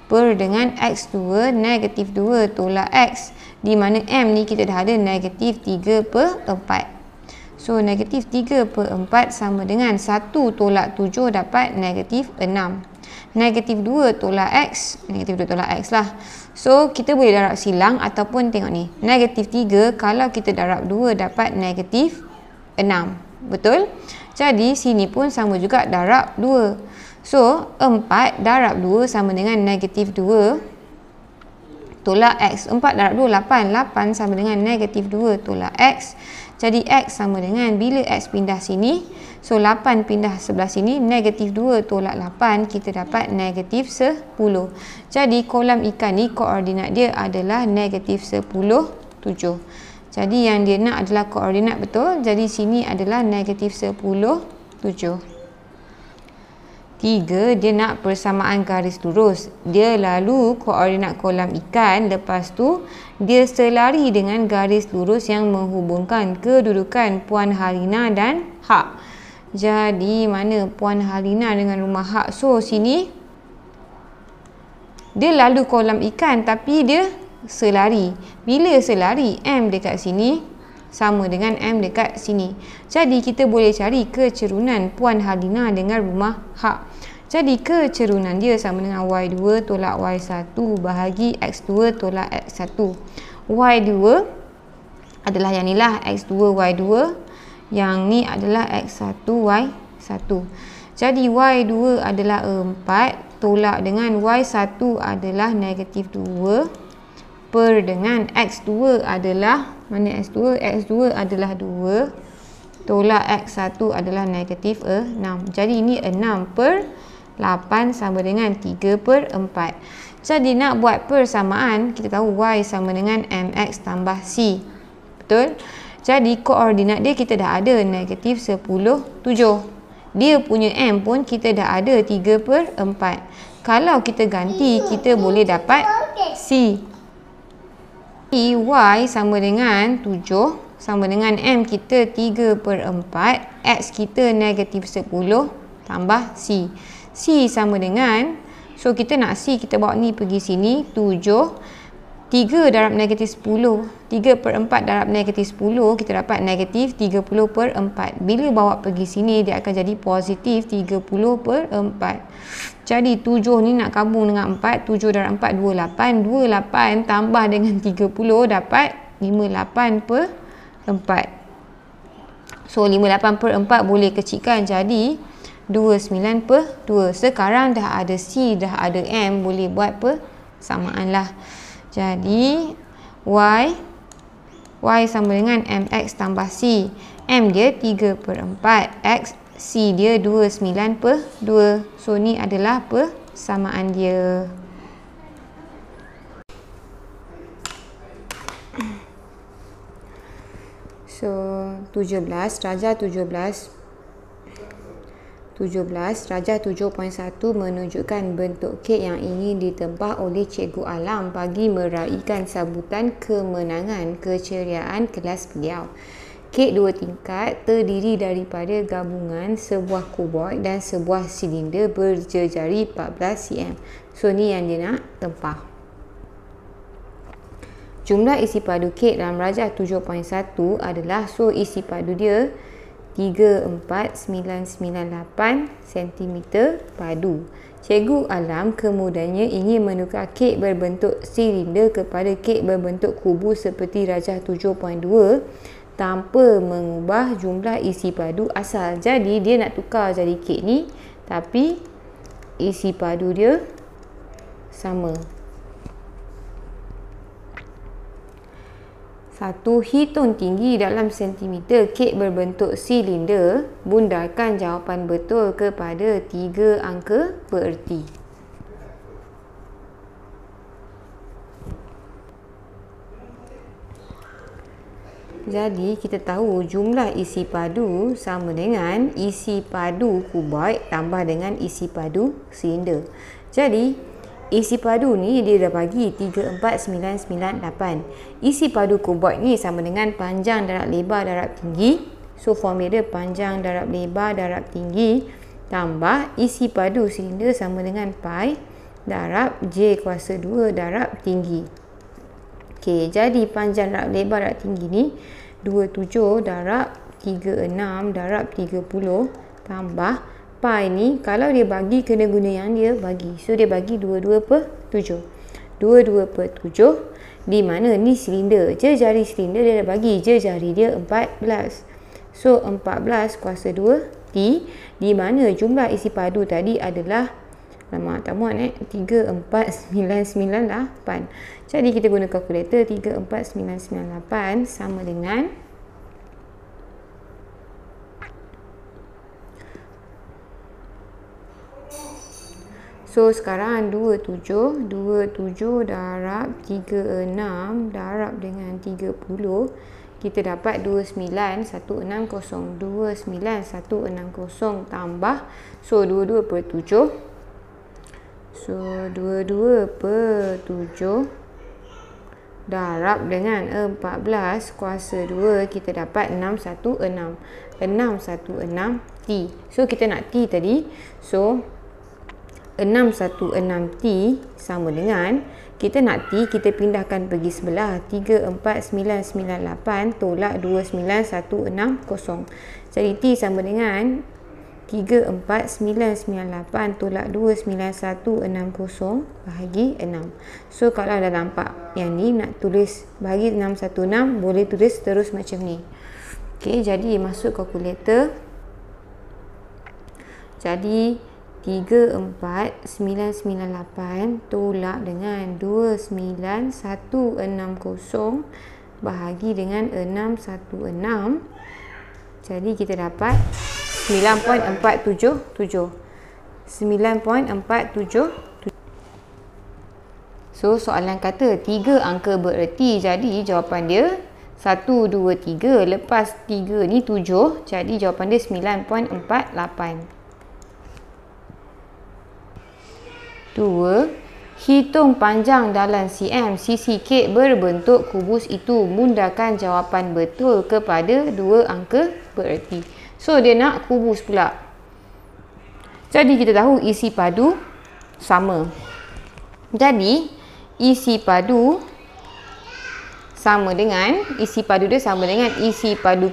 A: per dengan X2 negatif 2 tolak X, di mana M ni kita dah ada negatif 3 per 4. So negatif 3 per 4 sama dengan 1 tolak 7 dapat negatif 6. Negatif 2 tolak X, negatif 2 tolak X lah. So kita boleh darab silang ataupun tengok ni, negatif 3 kalau kita darab 2 dapat negatif 6. Betul? Jadi sini pun sama juga darab 2. So 4 darab 2 sama dengan negatif 2 tolak X. 4 darab 2 8. 8 sama dengan negatif 2 tolak X. Jadi X sama dengan, bila X pindah sini, so 8 pindah sebelah sini, negatif 2 tolak 8, kita dapat negatif 10. Jadi kolam ikan ni koordinat dia adalah negatif 10, 7. Jadi yang dia nak adalah koordinat betul. Jadi sini adalah negatif 10, 7. 3, dia nak persamaan garis lurus. Dia lalu koordinat kolam ikan, lepas tu dia selari dengan garis lurus yang menghubungkan kedudukan Puan Halina dan Hak. Jadi mana Puan Halina dengan rumah Hak? So sini dia lalu kolam ikan tapi dia selari. Bila selari, M dekat sini sama dengan M dekat sini. Jadi kita boleh cari kecerunan Puan Halina dengan rumah Hak. Jadi kecerunan dia sama dengan Y2 tolak Y1 bahagi X2 tolak X1. Y2 adalah yang ni lah, X2 Y2. Yang ni adalah X1 Y1. Jadi Y2 adalah 4 tolak dengan Y1 adalah negatif 2 per dengan X2 adalah, mana X2? X2 adalah 2 tolak X1 adalah negatif 6. Jadi ini 6 per 8 sama dengan 3 per 4. Jadi nak buat persamaan, kita tahu Y sama dengan MX tambah C. Betul? Jadi koordinat dia kita dah ada negatif 10, 7. Dia punya M pun kita dah ada 3 per 4. Kalau kita ganti, kita boleh dapat C. Y sama dengan 7 sama dengan M kita 3 per 4, X kita negatif 10 tambah C. C sama dengan, so kita nak C, kita bawa ni pergi sini, 7, 3 darab negatif 10, 3 per 4 darab negatif 10, kita dapat negatif 30 per 4. Bila bawa pergi sini, dia akan jadi positif 30 per 4. Jadi 7 ni nak gabung dengan 4, 7 darab 4, 28. 28 tambah dengan 30 dapat 58/4. So 58/4 boleh kecilkan jadi 29/2. Sekarang dah ada C, dah ada M, boleh buat persamaan lah. Jadi Y sama dengan MX tambah C. M dia 3/4, X, C dia 29/2. So ni adalah persamaan dia. So 17 darjah 7.1 menunjukkan bentuk kek yang ingin ditempah oleh Cikgu Alam bagi meraihkan sambutan kemenangan keceriaan kelas beliau. Kek 2 tingkat terdiri daripada gabungan sebuah kuboid dan sebuah silinder berjejari 14 cm. So ni yang dia nak tempah. Jumlah isi padu kek dalam darjah 7.1 adalah, so isi padu dia 34998 cm padu. Cikgu Alam kemudiannya ingin menukar kek berbentuk silinder kepada kek berbentuk kubus seperti darjah 7.2 tanpa mengubah jumlah isi padu asal. Jadi dia nak tukar jadi kek ni tapi isi padu dia sama. 1. Hitung tinggi dalam sentimeter kek berbentuk silinder. Bundarkan jawapan betul kepada 3 angka bererti. Jadi kita tahu jumlah isi padu sama dengan isi padu kuboid tambah dengan isi padu silinder. Jadi isi padu ni dia dah bagi 34998. Isi padu kuboid ni sama dengan panjang darab lebar darab tinggi. So formula dia panjang darab lebar darab tinggi tambah isi padu silinder sama dengan pi darab J kuasa 2 darab tinggi. Okey, jadi panjang darab lebar darab tinggi ni 27 darab 36 darab 30 tambah pi ni, kalau dia bagi kena guna yang dia bagi. So dia bagi 22/7. 22/7 di mana ni silinder. Jari silinder dia dah bagi. Jari dia 14. So 14 kuasa 2 T di mana jumlah isi padu tadi adalah 34998. Jadi kita guna kalkulator. 34998 sama dengan so sekarang 27 darab 36 darab dengan 30 kita dapat 29160. 29160 tambah so 22/7. So 22/7 darab dengan 14 kuasa 2 kita dapat 616. 616 T. So kita nak T tadi. So 616T sama dengan, kita nak T, kita pindahkan pergi sebelah. 34998 tolak 29160. Jadi T sama dengan 34998 tolak 29160 bahagi 6. So kalau dah nampak yang ni nak tulis bahagi 616, boleh tulis terus macam ni. Okey, jadi masuk kalkulator. Jadi 34998 tolak dengan 29160 bahagi dengan 616. Jadi kita dapat 9.477. 9.477. So soalan kata 3 angka bererti. Jadi jawapan dia 1, 2, 3. Lepas 3 ni 7. Jadi jawapan dia 9.48. 2. Hitung panjang dalam cm sisi kek berbentuk kubus itu. Bundarkan jawapan betul kepada 2 angka bererti. So dia nak kubus pula. Jadi kita tahu isi padu sama. Jadi isi padu sama dengan, isi padu dia sama dengan isi padu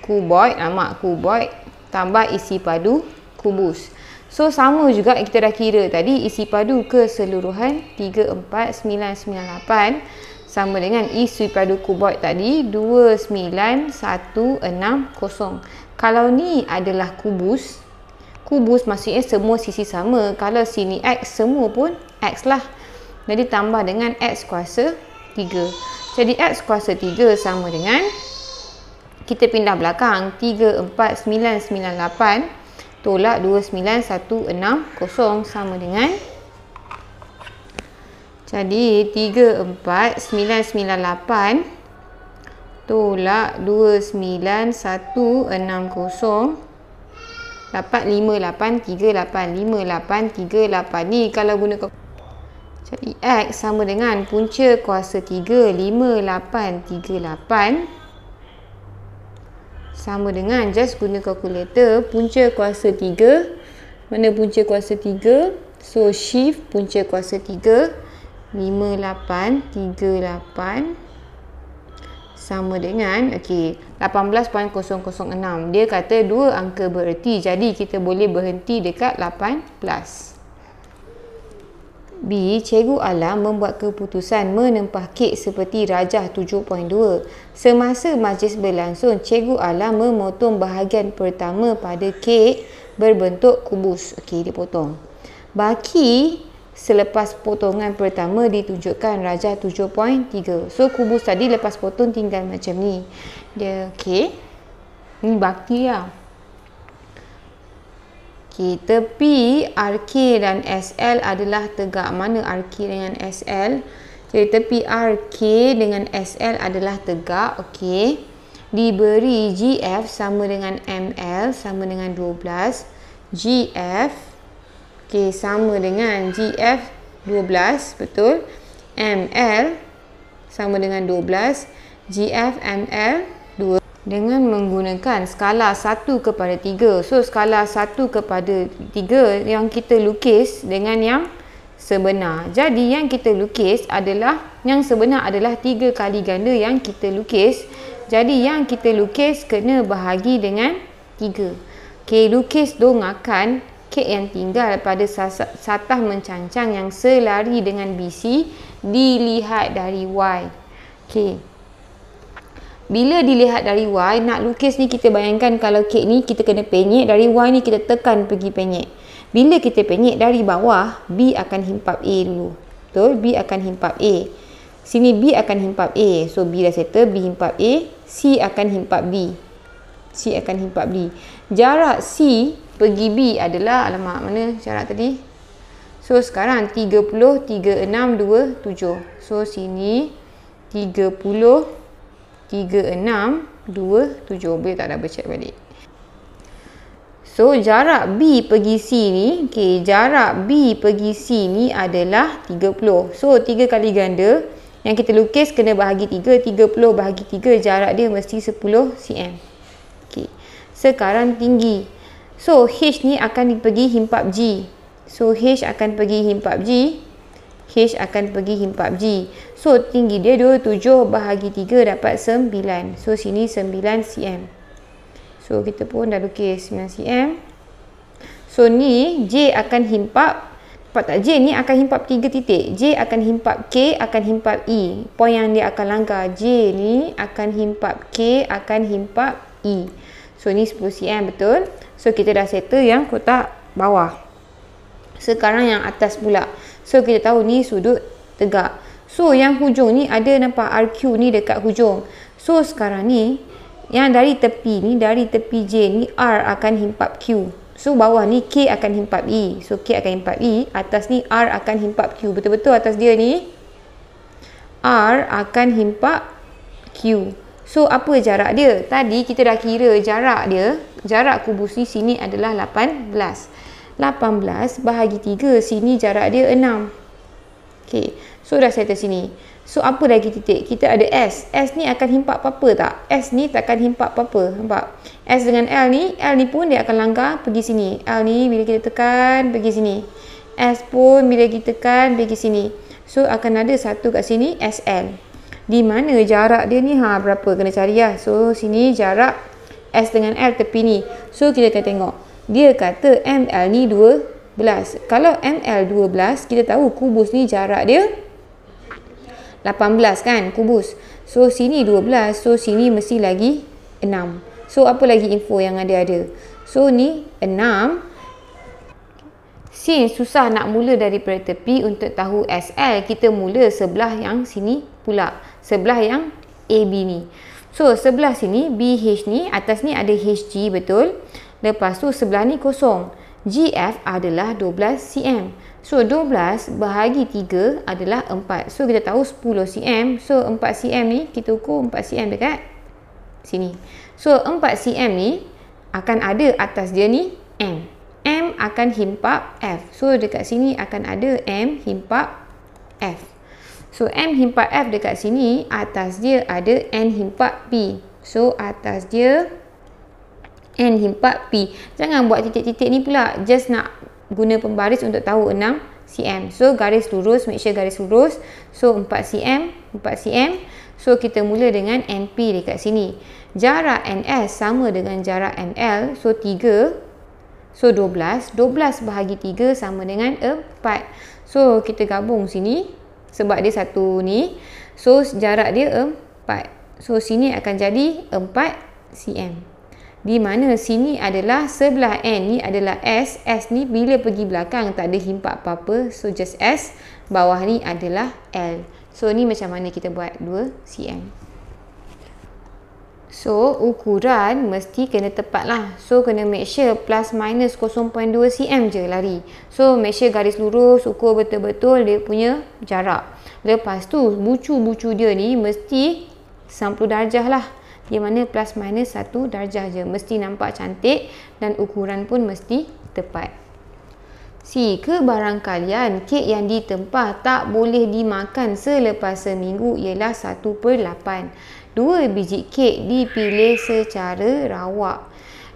A: kuboid, kuboid tambah isi padu kubus. So sama juga kita dah kira tadi isi padu keseluruhan 34998 sama dengan isi pada kuboid tadi 29160. Kalau ni adalah kubus maksudnya semua sisi sama. Kalau sini X, semua pun X lah. Jadi tambah dengan X kuasa 3. Jadi X kuasa 3 sama dengan, kita pindah belakang, 34998 tolak 29160 sama dengan, jadi 34998 tolak 29160 dapat 5838. Ni kalau guna, jadi X sama dengan punca kuasa 3 5838 sama dengan, just guna kalkulator, punca kuasa 3, mana punca kuasa 3, so shift punca kuasa 3 5838 sama dengan, okey, 18.006. Dia kata dua angka bererti, jadi kita boleh berhenti dekat 18. B. Cikgu Alam membuat keputusan menempah kek seperti rajah 7.2. Semasa majlis berlangsung, Cikgu Alam memotong bahagian pertama pada kek berbentuk kubus. Okey, dia potong. Baki selepas potongan pertama ditunjukkan rajah 7.3. So kubus tadi lepas potong tinggal macam ni. Dia okey. Ni baki lah. Okey, tepi RK dan SL adalah tegak. Mana RK dengan SL? Jadi tepi RK dengan SL adalah tegak. Okey. Diberi GF sama dengan ML sama dengan 12. GF okey, sama dengan GF 12, betul. ML sama dengan 12. GF ML 2. Dengan menggunakan skala 1/3. So skala 1/3 yang kita lukis dengan yang sebenar. Jadi yang kita lukis adalah, yang sebenar adalah 3 kali ganda yang kita lukis. Jadi yang kita lukis kena bahagi dengan 3. Okey, lukis dongakan kek yang tinggal pada satah mencancang yang selari dengan BC dilihat dari Y. Okey. Bila dilihat dari Y, nak lukis ni kita bayangkan kalau kek ni kita kena penyek, dari Y ni kita tekan pergi penyek. Bila kita penyek dari bawah, B akan himpap A dulu. Betul? B akan himpap A. Sini B akan himpap A. So B dah settle, B himpap A. C akan himpap B. C akan himpap B. Jarak C pergi B adalah, alamak, mana jarak tadi? So sekarang 30, 36, 27. So sini 30, 36, 27. Boleh tak double check balik? So jarak B pergi C ni, okay, jarak B pergi C ni adalah 30. So 3 kali ganda yang kita lukis kena bahagi 3. 30 bahagi 3, jarak dia mesti 10 cm. Okay. Sekarang tinggi. So H ni akan pergi himpap G. So H akan pergi himpap G. H akan pergi himpap G. So tinggi dia 27 bahagi 3 dapat 9. So sini 9 cm. So kita pun dah lukis 9 cm. So ni J akan himpap, dapat tak? J ni akan himpap 3 titik. J akan himpap K, akan himpap E. Poin yang dia akan langgar, J ni akan himpap K, akan himpap E. So ni 10 cm, betul? So kita dah settle yang kotak bawah. Sekarang yang atas pula. So kita tahu ni sudut tegak. So yang hujung ni ada, nampak RQ ni dekat hujung. So sekarang ni yang dari tepi ni, dari tepi J ni, R akan himpap Q. So bawah ni K akan himpap E. So K akan himpap E. Atas ni R akan himpap Q. Betul-betul atas dia ni R akan himpap Q. So apa jarak dia? Tadi kita dah kira jarak dia. Jarak kubus ni sini adalah 18. 18 bahagi 3, sini jarak dia 6. Okey. So dah settle sini. So apa lagi titik? Kita ada S. S ni akan himpap apa-apa tak? S ni takkan himpap apa-apa. Nampak? S dengan L ni pun dia akan langgar pergi sini. L ni bila kita tekan pergi sini. S pun bila kita tekan pergi sini. So akan ada satu kat sini, SL. Di mana jarak dia ni? Berapa? Kena cari lah. So sini jarak S dengan L tepi ni. So kita akan tengok. Dia kata ML ni 12. Kalau ML 12, kita tahu kubus ni jarak dia 18 kan, kubus. So sini 12, so sini mesti lagi 6. So apa lagi info yang ada? So ni 6. Since susah nak mula daripada tepi, untuk tahu SL, kita mula sebelah yang sini pula, sebelah yang AB ni. So sebelah sini BH ni, atas ni ada HG, betul. Lepas tu sebelah ni kosong. GF adalah 12 cm. So 12 bahagi 3 adalah 4. So kita tahu 10 cm. So 4 cm ni kita ukur 4 cm dekat sini. So 4 cm ni akan ada atas dia ni M. M akan himpak F. So dekat sini akan ada M himpak F. So M himpak F dekat sini, atas dia ada N himpak P. So atas dia N himpak P. Jangan buat titik-titik ni pula. Just nak guna pembaris untuk tahu 6 cm. So garis lurus, make sure garis lurus. So 4 cm, 4 cm. So kita mula dengan NP dekat sini. Jarak NS sama dengan jarak NL. So 3. So 12. 12 bahagi 3 sama dengan 4. So kita gabung sini. Sebab dia satu ni. So jarak dia 4. So sini akan jadi 4 cm. Di mana sini adalah sebelah N ni adalah S. S ni bila pergi belakang tak ada himpak apa-apa. So just S. Bawah ni adalah L. So ni macam mana kita buat 2 cm. So ukuran mesti kena tepat lah. So kena make sure plus minus 0.2 cm je lari. So make sure garis lurus, ukur betul-betul dia punya jarak. Lepas tu bucu-bucu dia ni mesti 90 darjah lah. Di mana plus minus 1 darjah je. Mesti nampak cantik dan ukuran pun mesti tepat. C. Kebarangkalian kek yang ditempah tak boleh dimakan selepas seminggu ialah 1/8. 2 biji kek dipilih secara rawak.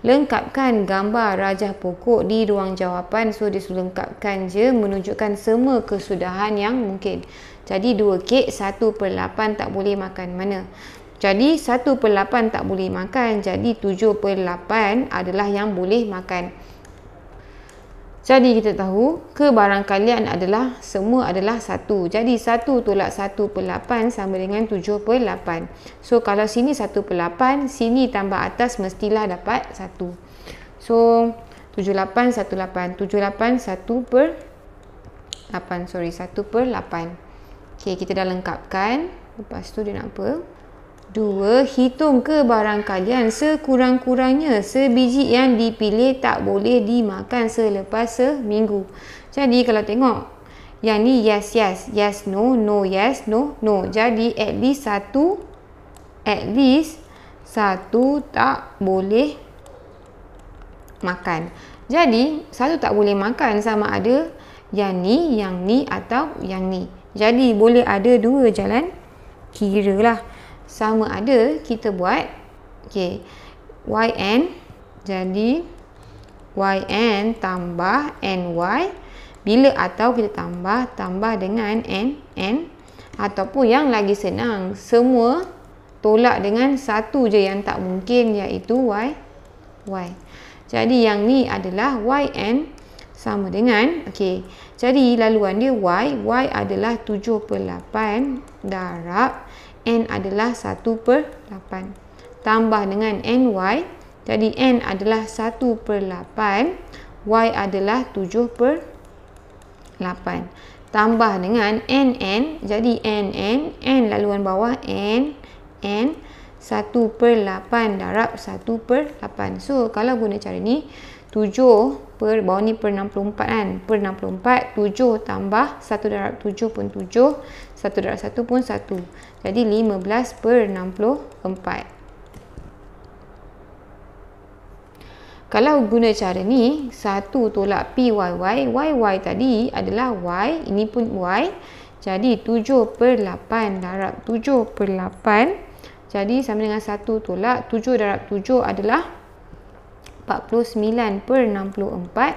A: Lengkapkan gambar rajah pokok di ruang jawapan. So dia suruh lengkapkan je, menunjukkan semua kesudahan yang mungkin. Jadi 2 kek 1/8 tak boleh makan. Mana? Jadi 1/8 tak boleh makan. Jadi 7/8 adalah yang boleh makan. Jadi kita tahu kebarangkalian adalah semua adalah 1. Jadi 1 tolak 1/8 sama dengan 7/8. So kalau sini 1/8, sini tambah atas mestilah dapat 1. So 78 18. 78 1/8. Sorry, 1/8. Okey, kita dah lengkapkan. Lepas tu dia nak apa? 2. Hitung kebarangkalian sekurang-kurangnya sebiji yang dipilih tak boleh dimakan selepas seminggu. Jadi kalau tengok yang ni yes yes, yes no, no yes, no no. Jadi at least satu tak boleh makan. Jadi satu tak boleh makan sama ada yang ni atau yang ni. Jadi boleh ada 2 jalan kira lah. Sama ada kita buat okay, yn. Jadi yn tambah ny. Bila atau kita tambah dengan n. Ataupun yang lagi senang, semua tolak dengan satu je yang tak mungkin, iaitu y. Jadi yang ni adalah yn sama dengan okay. Jadi laluan dia y adalah 7/8 darab n adalah 1/8 tambah dengan ny. Jadi n adalah 1/8, y adalah 7/8 tambah dengan nn. Jadi n laluan bawah n 1/8 darab 1/8. So kalau guna cara ni 7 bawah ni per 64 kan, per 64, 7 tambah 1 darab 7 pun 7, 1 darab 1 pun 1. Jadi 15/64. Kalau guna cara ni, 1 tolak PYY, YY tadi adalah Y, ini pun Y. Jadi 7/8 darab 7/8. Jadi sama dengan 1 tolak 7 darab 7 adalah 49/64.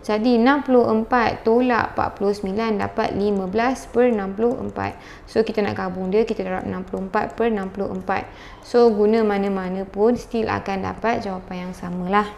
A: Jadi 64 tolak 49 dapat 15/64. So kita nak gabung dia, kita darab 64/64. So guna mana-mana pun still akan dapat jawapan yang samalah.